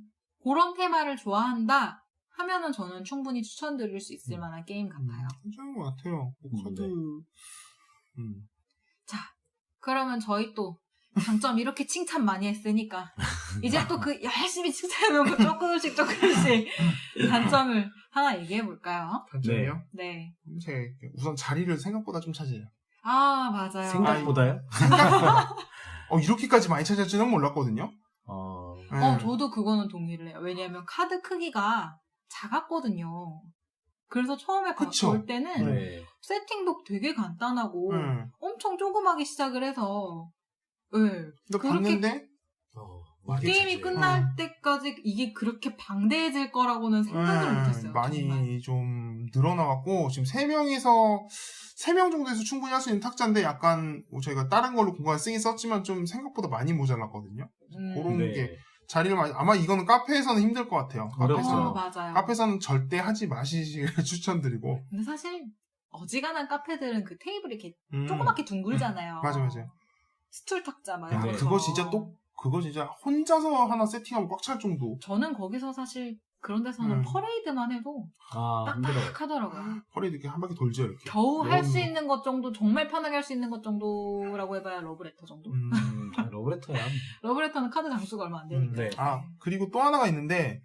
그런 테마를 좋아한다 하면은 저는 충분히 추천드릴 수 있을 만한 게임 같아요. 괜찮은 것 같아요. 카드. 자, 그러면 저희 또 장점 이렇게 칭찬 많이 했으니까 이제 또 그 열심히 칭찬해놓고 조금씩 단점을 하나 얘기해볼까요? 단점이요? 네. 우선 자리를 생각보다 좀 차지해요. 아, 맞아요. 생각보다요? 이렇게까지 많이 차지할 줄은 몰랐거든요. 저도 그거는 동의를 해요. 왜냐하면 카드 크기가 작았거든요. 그래서 처음에 볼 때는 세팅도 되게 간단하고 엄청 조그맣게 시작을 해서 근데 봤는데 게임이 끝날 때까지 이게 그렇게 방대해질 거라고는 생각을 못했어요. 많이 정말. 좀 늘어나갖고 지금 3명 정도에서 충분히 할 수 있는 탁자인데 약간 저희가 다른 걸로 공간 쓰긴 썼지만 좀 생각보다 많이 모자랐거든요. 그런 게 자리를 아마 이거는 카페에서는 힘들 것 같아요. 맞아요. 카페에서는 절대 하지 마시기를 추천드리고. 근데 사실 어지간한 카페들은 그 테이블이 이렇게 조그맣게 둥글잖아요. 맞아요. 스툴 탁자 말고. 그거 진짜 혼자서 하나 세팅하면 꽉 찰 정도. 저는 거기서 사실 그런 데서는 퍼레이드만 해도 딱딱하더라고요. 퍼레이드 이렇게 한 바퀴 돌죠, 이렇게. 겨우 할 수 있는 것 정도, 정말 편하게 할 수 있는 것 정도라고 해봐야 러브레터 정도? 러브레터야. 러브레터는 카드 장수가 얼마 안 되니까. 그리고 또 하나가 있는데,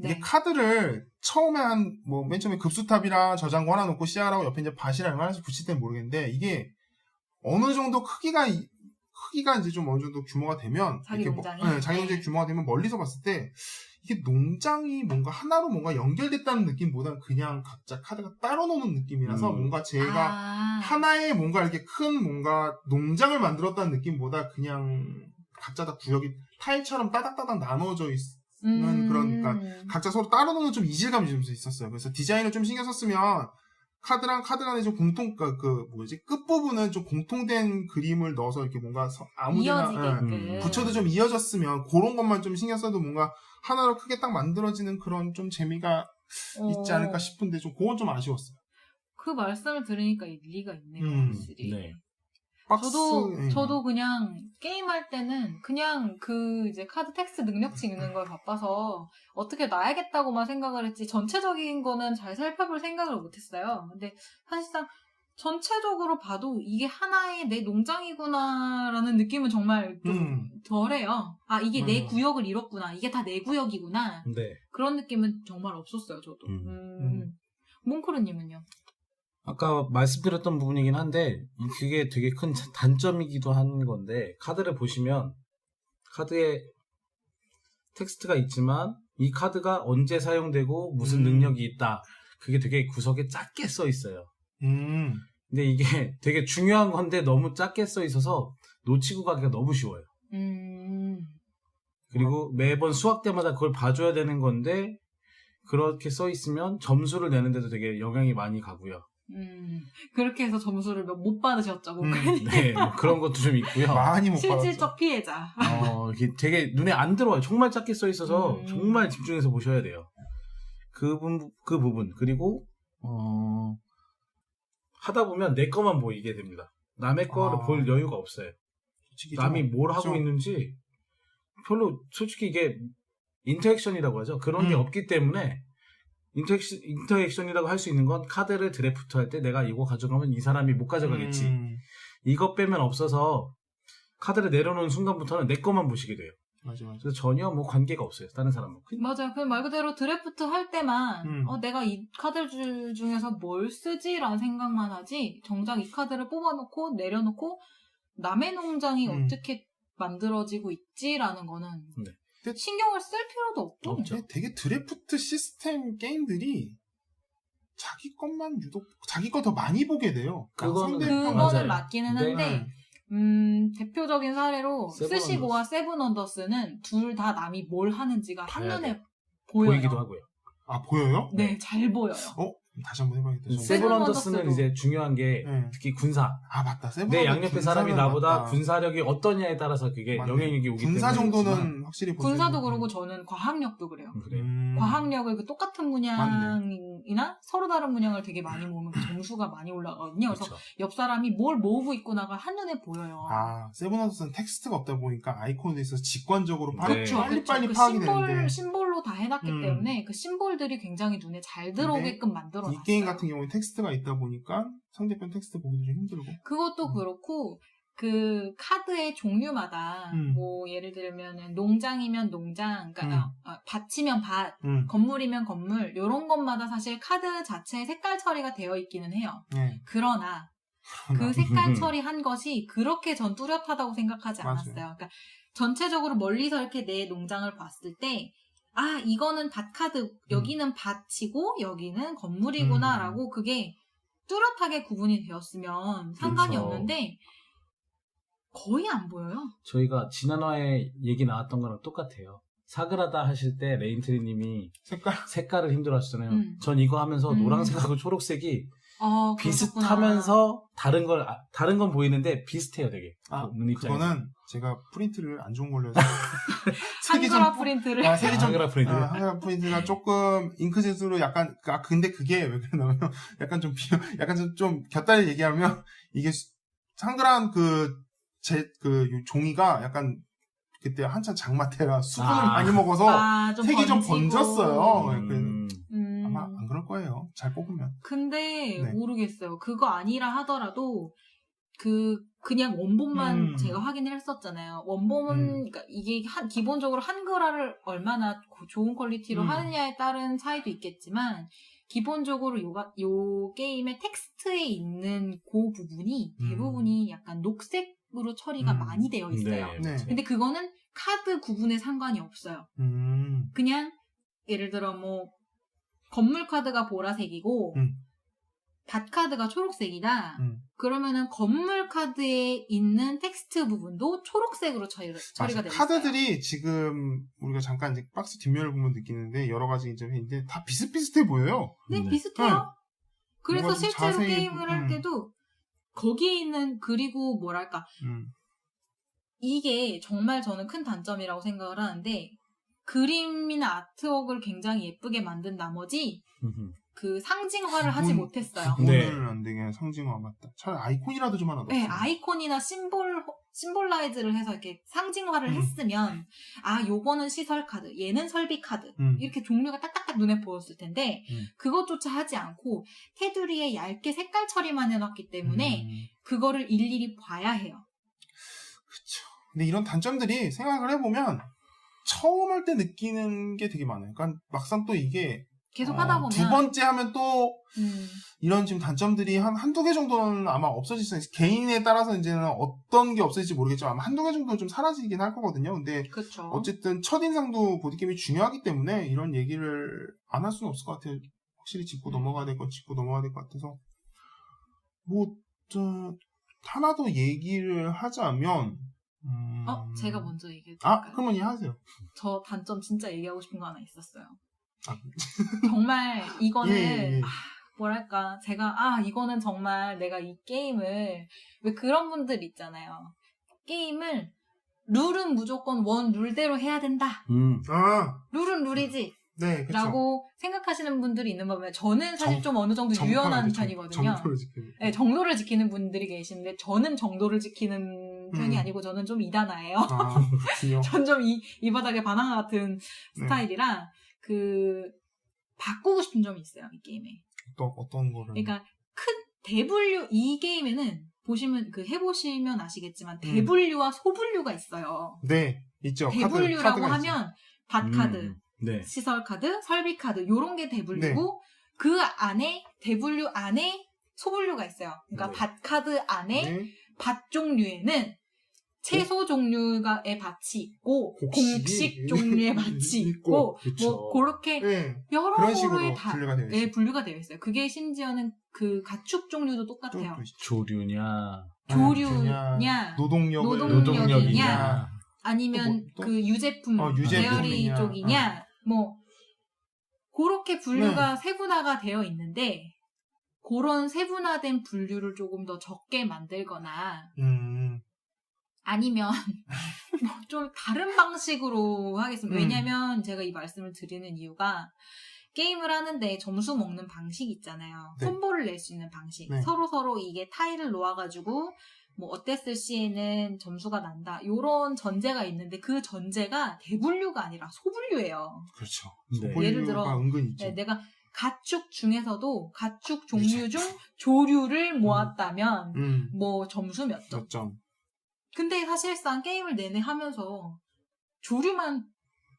이게 카드를 처음에 맨 처음에 급수탑이랑 저장고 하나 놓고 시작하라고 옆에 이제 밭이랑 얼마나씩 붙일 때는 모르겠는데, 이게 어느 정도 크기가 이제 좀 어느 정도 규모가 되면, 자기 농장이? 자기 농장의 규모가 되면 멀리서 봤을 때, 이게 농장이 뭔가 하나로 뭔가 연결됐다는 느낌보다는 그냥 각자 카드가 따로 노는 느낌이라서 뭔가 제가 하나의 뭔가 이렇게 큰 뭔가 농장을 만들었다는 느낌보다 그냥 각자 다 구역이 타일처럼 따닥따닥 나눠져 있는 그런, 그러니까 각자 서로 따로 노는 좀 이질감이 좀 있었어요. 그래서 디자인을 좀 신경 썼으면 카드랑 카드 간에 좀 끝부분은 좀 공통된 그림을 넣어서 이렇게 뭔가 아무데나 붙여도 좀 이어졌으면 그런 것만 좀 신경 써도 뭔가 하나로 크게 딱 만들어지는 그런 좀 재미가 있지 않을까 싶은데 좀 그건 좀 아쉬웠어요. 그 말씀을 들으니까 일리가 있네요, 확실히. 네. 저도 그냥 게임할 때는 그냥 그 이제 카드 텍스트 능력치 읽는 걸 바빠서 어떻게 놔야겠다고만 생각을 했지 전체적인 거는 잘 살펴볼 생각을 못했어요. 근데 사실상 전체적으로 봐도 이게 하나의 내 농장이구나라는 느낌은 정말 좀 덜해요. 이게 내 구역을 이뤘구나. 이게 다 내 구역이구나. 그런 느낌은 정말 없었어요, 저도. 몽크루님은요? 아까 말씀드렸던 부분이긴 한데 그게 되게 큰 단점이기도 한 건데 카드를 보시면 카드에 텍스트가 있지만 이 카드가 언제 사용되고 무슨 능력이 있다. 그게 되게 구석에 작게 써 있어요. 근데 이게 되게 중요한 건데 너무 작게 써 있어서 놓치고 가기가 너무 쉬워요. 그리고 매번 수학 때마다 그걸 봐줘야 되는 건데 그렇게 써 있으면 점수를 내는데도 되게 영향이 많이 가고요. 그렇게 해서 점수를 못 받으셨죠, 네, 뭐 그런 것도 좀 있고요. 많이 못 받았죠. 실질적 피해자. 이게 되게 눈에 안 들어와요. 정말 작게 써 있어서 정말 집중해서 보셔야 돼요. 그 부분 그리고 하다 보면 내 거만 보이게 됩니다. 남의 거를 볼 여유가 없어요. 남이 뭘 하고 있는지 별로 솔직히 이게 인터액션이라고 하죠. 그런 게 없기 때문에 인터액션이라고 할 수 있는 건 카드를 드래프트 할 때 내가 이거 가져가면 이 사람이 못 가져가겠지. 이것 빼면 없어서 카드를 내려놓은 순간부터는 내 것만 보시게 돼요. 맞아. 그래서 전혀 뭐 관계가 없어요. 다른 사람은. 맞아요. 그냥 말 그대로 드래프트 할 때만 내가 이 카드들 중에서 뭘 쓰지라는 생각만 하지 정작 이 카드를 뽑아놓고 내려놓고 남의 농장이 어떻게 만들어지고 있지라는 거는 신경을 쓸 필요도 없고. 되게 드래프트 시스템 게임들이 자기 것만 유독 자기 거 더 많이 보게 돼요. 그거는 맞기는 한데 대표적인 사례로 스시고와 세븐원더스는 둘 다 남이 뭘 하는지가 한눈에 보여요. 보이기도 하고요. 보여요? 네, 잘 보여요. 다시 한번 해봐야겠다. 세븐 원더스는 이제 중요한 게 특히 군사. 아 맞다. 내 양옆에 사람이 나보다 군사력이 어떠냐에 따라서 그게 맞네. 영향력이 오기 때문에. 군사 정도는 확실히 군사도 그러고 저는 과학력도 그래요. 과학력을 그 똑같은 문양이나 서로 다른 문양을 되게 많이 모으면 그 점수가 많이 올라가거든요. 그래서 그쵸. 옆 사람이 뭘 모으고 있구나가 한눈에 보여요. 아 세븐 원더스는 텍스트가 없다 보니까 아이콘에 있어서 직관적으로 그렇죠. 빨리 그 파악이 되는데 심볼로 다 해놨기 때문에 그 심볼들이 굉장히 눈에 잘 들어오게끔 만들어놨어요. 이 게임 같은 경우는 텍스트가 있다 보니까 상대편 텍스트 보기도 좀 힘들고. 그것도 그렇고 그 카드의 종류마다 뭐 예를 들면 농장이면 농장, 그러니까 밭이면 밭, 건물이면 건물 이런 것마다 사실 카드 자체의 색깔 처리가 되어 있기는 해요. 그러나 그 색깔 처리한 것이 그렇게 전 뚜렷하다고 생각하지 않았어요. 그러니까 전체적으로 멀리서 이렇게 내 농장을 봤을 때 아, 이거는 밭 카드, 여기는 밭이고, 여기는 건물이구나, 라고 그게 뚜렷하게 구분이 되었으면 상관이 그렇죠. 없는데, 거의 안 보여요. 저희가 지난화에 얘기 나왔던 거랑 똑같아요. 사그라다 하실 때 레인트리님이 색깔을 힘들어 하시잖아요. 전 이거 하면서 노란색하고 초록색이 비슷하면서 다른 건 보이는데 비슷해요, 되게. 눈 입장에서. 그거는 제가 프린트를 안 좋은 걸로 해서. 한글화 프린트를. 한글화 프린트. 한글화 프린트가 조금 잉크젯으로 약간, 근데 그게 왜 그러냐면, 약간 좀 곁다리 얘기하면, 이게 한글한 종이가 약간, 그때 한참 장마태라 수분을 많이 먹어서 색이 좀 번졌어요. 아마 안 그럴 거예요. 잘 뽑으면. 근데 모르겠어요. 그거 아니라 하더라도 그냥 원본만 제가 확인을 했었잖아요. 원본은 그러니까 이게 기본적으로 한글화를 얼마나 좋은 퀄리티로 하느냐에 따른 차이도 있겠지만 기본적으로 요 게임의 텍스트에 있는 그 부분이 대부분이 약간 녹색으로 처리가 많이 되어 있어요. 네. 근데 그거는 카드 구분에 상관이 없어요. 그냥 예를 들어 뭐 건물 카드가 보라색이고 밭 카드가 초록색이다. 그러면은 건물 카드에 있는 텍스트 부분도 초록색으로 처리가 되어 있어요. 카드들이 지금 우리가 잠깐 이제 박스 뒷면을 보면 느끼는데 여러 가지 이제 있는데 다 비슷비슷해 보여요. 네, 비슷해요. 그래서 실제로 게임을 할 때도 거기에 있는 그리고 뭐랄까 이게 정말 저는 큰 단점이라고 생각을 하는데 그림이나 아트웍을 굉장히 예쁘게 만든 나머지 그 상징화를 하지 못했어요. 기본을 안 되게 상징화 맞다. 차라리 아이콘이라도 좀 하나 넣었어요. 네, 아이콘이나 심볼라이즈를 해서 이렇게 상징화를 했으면 요거는 시설 카드, 얘는 설비 카드 이렇게 종류가 딱딱딱 눈에 보였을 텐데 그것조차 하지 않고 테두리에 얇게 색깔 처리만 해놨기 때문에 그거를 일일이 봐야 해요. 그렇죠. 근데 이런 단점들이 생각을 해보면 처음 할 때 느끼는 게 되게 많아요. 그러니까 막상 또 이게 계속 하다 보면 두 번째 하면 또 이런 지금 단점들이 한두 개 정도는 아마 없어질 수 있어요. 개인에 따라서 이제는 어떤 게 없어질지 모르겠지만 아마 한두 개 정도는 좀 사라지긴 할 거거든요. 근데 그쵸. 어쨌든 첫인상도 보드게임이 중요하기 때문에 이런 얘기를 안 할 수는 없을 것 같아요. 확실히 짚고 넘어가야 될 건 짚고 넘어가야 될 것 같아서 하나 더 얘기를 하자면 제가 먼저 얘기해드릴까요? 그러면 하세요. 저 단점 진짜 얘기하고 싶은 거 하나 있었어요. 정말 이거는 뭐랄까 제가 이거는 정말 내가 이 게임을 왜 그런 분들 있잖아요. 게임을 룰은 무조건 원 룰대로 해야 된다. 룰은 룰이지. 네, 그쵸. 라고 생각하시는 분들이 있는 거면 저는 사실 좀 어느 정도 유연한 편이거든요. 정도를 지키는 분들이 계시는데 저는 정도를 지키는 편이 아니고 저는 좀 이단아예요. 전 좀 이 바닥에 바나나 같은 스타일이라 바꾸고 싶은 점이 있어요, 이 게임에. 어떤 거를? 그러니까 대분류 이 게임에는 해보시면 아시겠지만 대분류와 소분류가 있어요. 네, 있죠. 대분류라고 하면 밭 카드, 네. 시설 카드, 설비 카드 요런 게 대분류고 그 안에 대분류 안에 소분류가 있어요. 그러니까 밭 카드 안에 밭 종류에는 채소 종류의 밭이 있고 곡식 종류의 밭이 있고 뭐 그렇게 여러 식으로 분류가 되어 있어요. 그게 심지어는 그 가축 종류도 똑같아요. 조류냐 노동력이냐 아니면 그 유제품 데어리 쪽이냐 뭐 그렇게 분류가 세분화가 되어 있는데 그런 세분화된 분류를 조금 더 적게 만들거나 아니면 좀 다른 방식으로 하겠습니다. 왜냐면 제가 이 말씀을 드리는 이유가 게임을 하는데 점수 먹는 방식 있잖아요. 네. 콤보를 낼 수 있는 방식. 네. 서로 이게 타일을 놓아가지고 뭐 어땠을 시에는 점수가 난다. 요런 전제가 있는데 그 전제가 대분류가 아니라 소분류예요. 그렇죠. 네. 예를 들어 은근히 있죠. 네, 내가 가축 중에서도 가축 종류 중 조류를 모았다면 뭐 점수 몇 점. 몇 점. 근데 사실상 게임을 내내 하면서 조류만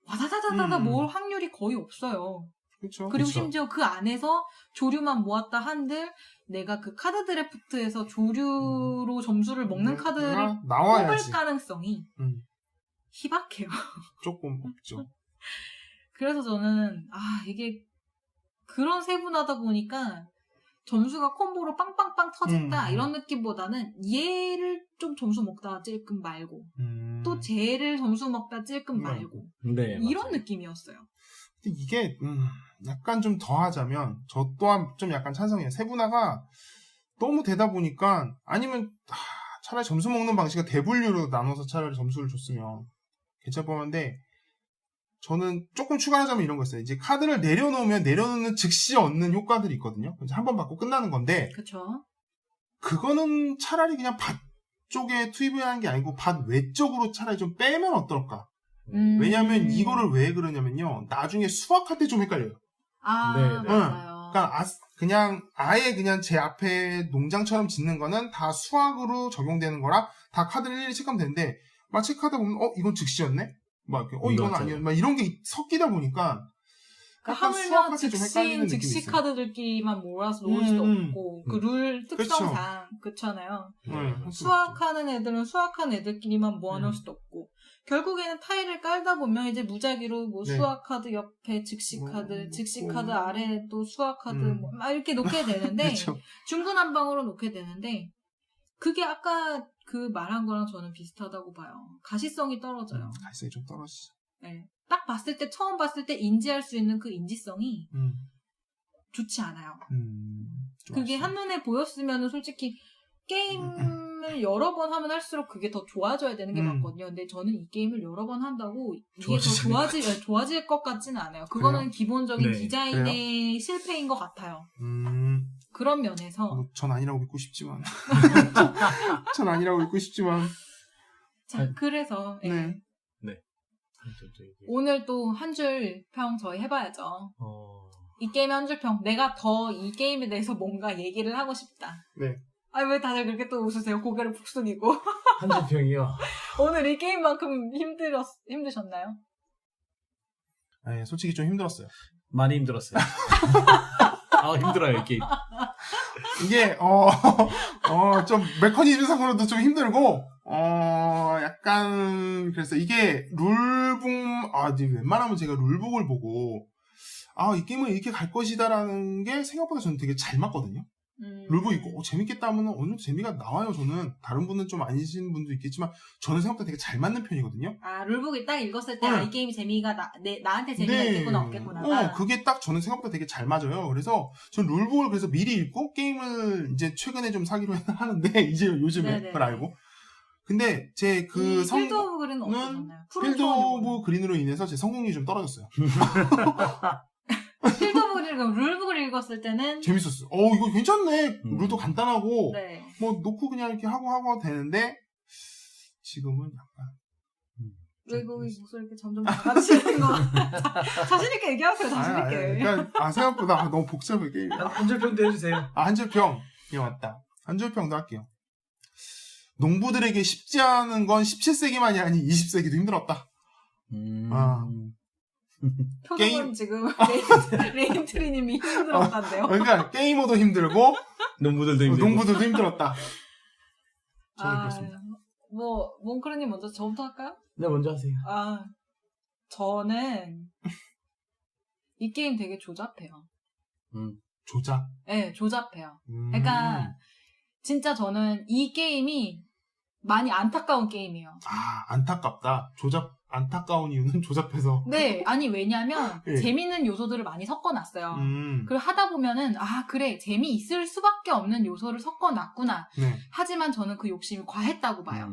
와다다다다다 모을 확률이 거의 없어요. 그렇죠. 그리고 그쵸. 심지어 그 안에서 조류만 모았다 한들 내가 그 카드 드래프트에서 조류로 점수를 먹는 카드를 뽑을 나와야지. 가능성이 희박해요. 조금 없죠. 그래서 저는 이게 그런 세분하다 보니까 점수가 콤보로 빵빵빵 터진다 이런 느낌보다는 얘를 좀 점수 먹다가 찔끔 말고 또 쟤를 점수 먹다 찔끔 말고 네, 이런 맞아요. 느낌이었어요. 근데 이게 약간 좀 더 하자면 저 또한 좀 약간 찬성해요. 세분화가 너무 되다 보니까 아니면 차라리 점수 먹는 방식을 대분류로 나눠서 차라리 점수를 줬으면 괜찮을 뻔한데 저는 조금 추가하자면 이런 거 있어요. 이제 카드를 내려놓으면 내려놓는 즉시 얻는 효과들이 있거든요. 이제 한 번 받고 끝나는 건데 그쵸? 그거는 차라리 그냥 밭 쪽에 투입을 하는 게 아니고 밭 외쪽으로 차라리 좀 빼면 어떨까? 왜냐면 이거를 왜 그러냐면요. 나중에 수확할 때 좀 헷갈려요. 네. 맞아요. 그러니까 그냥 아예 그냥 제 앞에 농장처럼 짓는 거는 다 수확으로 적용되는 거라 다 카드를 일일이 체크하면 되는데 막 체크하다 보면 이건 즉시였네? 막 이렇게 이건 맞아요. 아니야. 막 이런 게 섞이다 보니까 그러니까 약간 수확할 하물며 때 좀 헷갈리는 즉시 느낌이 있어요. 카드들끼리만 몰아서 놓을 수도 없고 그 룰 그쵸. 특성상 그렇잖아요. 네, 수학하는 애들은 수학하는 애들끼리만 모아놓을 수도 없고 결국에는 타일을 깔다 보면 이제 무작위로 뭐 네. 수학 카드 옆에 즉시 카드, 즉시 카드 아래에 또 수학 카드 막 이렇게 놓게 되는데 그쵸. 중구난방으로 놓게 되는데 그게 아까 그 말한 거랑 저는 비슷하다고 봐요. 가시성이 떨어져요. 가시성이 좀 떨어지죠. 네. 딱 봤을 때 처음 봤을 때 인지할 수 있는 그 인지성이 좋지 않아요. 그게 한눈에 보였으면 솔직히 게임을 여러 번 하면 할수록 그게 더 좋아져야 되는 게 맞거든요. 근데 저는 이 게임을 여러 번 한다고 이게 더 좋아질 것 같지는 않아요. 그거는 그래요? 기본적인 네. 디자인의 실패인 것 같아요. 그런 면에서 전 아니라고 믿고 싶지만 전 아니라고 믿고 싶지만 자, 그래서 네. 오늘 또 한 줄 평 저희 해봐야죠. 이 게임의 한 줄 평. 내가 더 이 게임에 대해서 뭔가 얘기를 하고 싶다. 네. 왜 다들 그렇게 또 웃으세요? 고개를 푹 숙이고. 한 줄평이요. 오늘 이 게임만큼 힘드셨나요? 네, 솔직히 좀 힘들었어요. 많이 힘들었어요. 힘들어요, 이 게임. 이게 좀 메커니즘상으로도 좀 힘들고 약간 그래서 이게 룰북 이제 웬만하면 제가 룰북을 보고 이 게임은 이렇게 갈 것이다라는 게 생각보다 저는 되게 잘 맞거든요. 룰북 있고 재밌겠다 하면 어느 정도 재미가 나와요. 저는 다른 분은 좀 아니신 분도 있겠지만 저는 생각보다 되게 잘 맞는 편이거든요. 룰북을 딱 읽었을 때 이 게임이 재미가 나한테 재미가 있겠구나 없겠구나. 그게 딱 저는 생각보다 되게 잘 맞아요. 그래서 전 룰북을 그래서 미리 읽고 게임을 이제 최근에 좀 사기로 하는데 이제 요즘에 네네. 그걸 알고. 근데 제 그 필드 오브 그린은 어떠셨나요? 필드 오브 그린으로 인해서 제 성공률이 좀 떨어졌어요. 필드 오브 그린 룰북을 읽었을 때는 재밌었어. 이거 괜찮네. 룰도 간단하고 네. 뭐 놓고 그냥 이렇게 하고 되는데 지금은 약간 왜 그 목소리 이렇게 점점 작아지는 거 자신있게 얘기하세요. 자신있게. 그러니까 생각보다 너무 복잡해 게임이. 한 줄평도 해주세요. 한 줄평. 예, 맞다. 한 줄평도 할게요. 농부들에게 쉽지 않은 건 17세기만이 아닌 20세기도 힘들었다. 표정은 게임- 지금 레인트리님이 힘들었다는데요. 그러니까 게이머도 힘들고 농부들도 힘들고. 농부들도 힘들었다. 저는 그렇습니다. 몽크르님 먼저 저부터 할까요? 네, 먼저 하세요. 저는 이 게임 되게 조잡해요. 조작. 네, 조잡해요. 그러니까 진짜 저는 이 게임이 많이 안타까운 게임이에요. 안타깝다. 안타까운 이유는 조잡해서. 네, 아니 왜냐면 예. 재밌는 요소들을 많이 섞어놨어요. 그걸 하다 보면은 아 그래 재미있을 수밖에 없는 요소를 섞어놨구나. 네. 하지만 저는 그 욕심이 과했다고 봐요.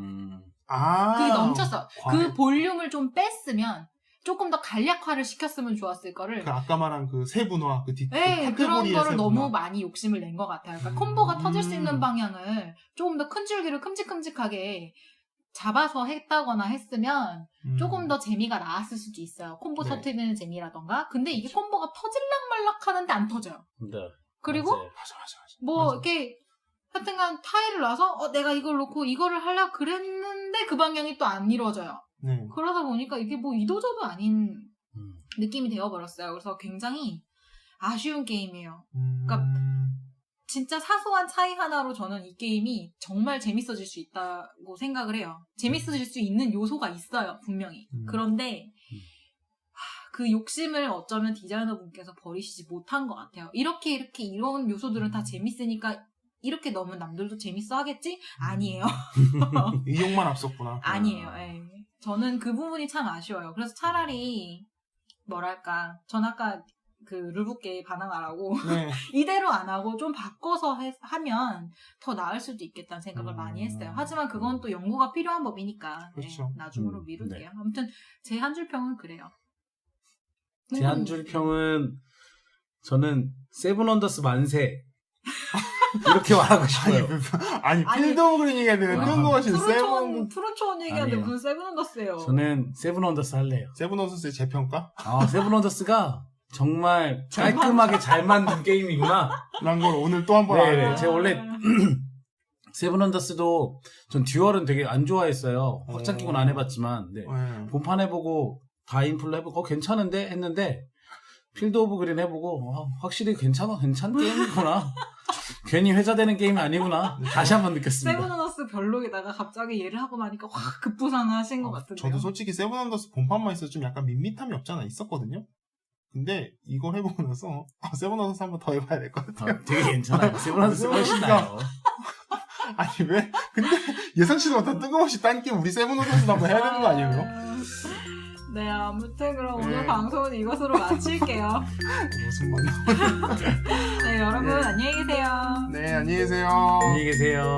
아. 그게 넘쳤어. 과해. 그 볼륨을 좀 뺐으면 조금 더 간략화를 시켰으면 좋았을 거를. 그 아까 말한 그 세분화, 그 네, 그런 카테고리의 거를 세분화. 너무 많이 욕심을 낸 것 같아요. 그러니까 콤보가 터질 수 있는 방향을 조금 더 큰 줄기를 큼직큼직하게 잡아서 했다거나 했으면 조금 더 재미가 나았을 수도 있어요. 콤보 네. 터트리는 재미라던가. 근데 이게 콤보가 터질락말락 하는데 안 터져요. 네. 그리고 맞아. 뭐 맞아. 이렇게 하여튼간 타일을 놔서 내가 이걸 놓고 이거를 하려고 그랬는데 그 방향이 또 안 이루어져요. 네. 그러다 보니까 이게 뭐 이도저도 아닌 느낌이 되어버렸어요. 그래서 굉장히 아쉬운 게임이에요. 그러니까 진짜 사소한 차이 하나로 저는 이 게임이 정말 재밌어질 수 있다고 생각을 해요. 재밌어질 수 있는 요소가 있어요, 분명히. 그런데 그 욕심을 어쩌면 디자이너분께서 버리시지 못한 것 같아요. 이렇게 이런 요소들은 다 재밌으니까 이렇게 넣으면 남들도 재밌어 하겠지? 아니에요. 이용만 앞섰구나. 아니에요. 예. 저는 그 부분이 참 아쉬워요. 그래서 차라리 뭐랄까 전 아까 그 룰북게 바나나라고 네. 이대로 안 하고 좀 바꿔서 하면 더 나을 수도 있겠다는 생각을 많이 했어요. 하지만 그건 또 연구가 필요한 법이니까 그렇죠. 네, 나중으로 미룰게요. 네. 아무튼 제 한 줄 평은 그래요. 제 한 줄 평은 저는 세븐 원더스 만세 이렇게 말하고 싶어요. 아니 필드 오브 그린 얘기하는데 아. 뜬금없이 세븐 푸른초원 얘기하는데 아니에요. 무슨 세븐원더스예요. 저는 세븐 원더스 할래요. 원더스의 재평가? 세븐 원더스가 정말 깔끔하게 잘 만든 게임이구나. 난 걸 오늘 또 한 번 네네. 알아요. 제가 원래 세븐 원더스도 전 듀얼은 되게 안 좋아했어요. 확장 끼고는 안 해봤지만 네. 네. 본판 해보고 다인플로 해보고 괜찮은데 했는데 필드 오브 그린 해보고 확실히 괜찮은 게임이구나. 괜히 회자되는 게임이 아니구나. 다시 한번 느꼈습니다. 세븐원더스 별로에다가 갑자기 얘를 하고 나니까 확 급부상하신 것 같은데요. 저도 솔직히 세븐 원더스 본판만 있어서 좀 약간 밋밋함이 없잖아 있었거든요. 근데 이걸 해보고 나서 세븐 원더스 한번 더 해봐야 될 것 같아요. 되게 괜찮아요. 세븐 원더스 훨씬 나아요. 아니 왜? 근데 예상치도 못한 뜬금없이 딴 게임 우리 세븐 원더스도 한번 해야 되는 거 아니에요? 네, 아무튼 그럼 오늘 네. 방송은 이것으로 마칠게요. 무슨 말이야? 네, 여러분 네. 안녕히 계세요. 네, 안녕히 계세요. 안녕히 계세요.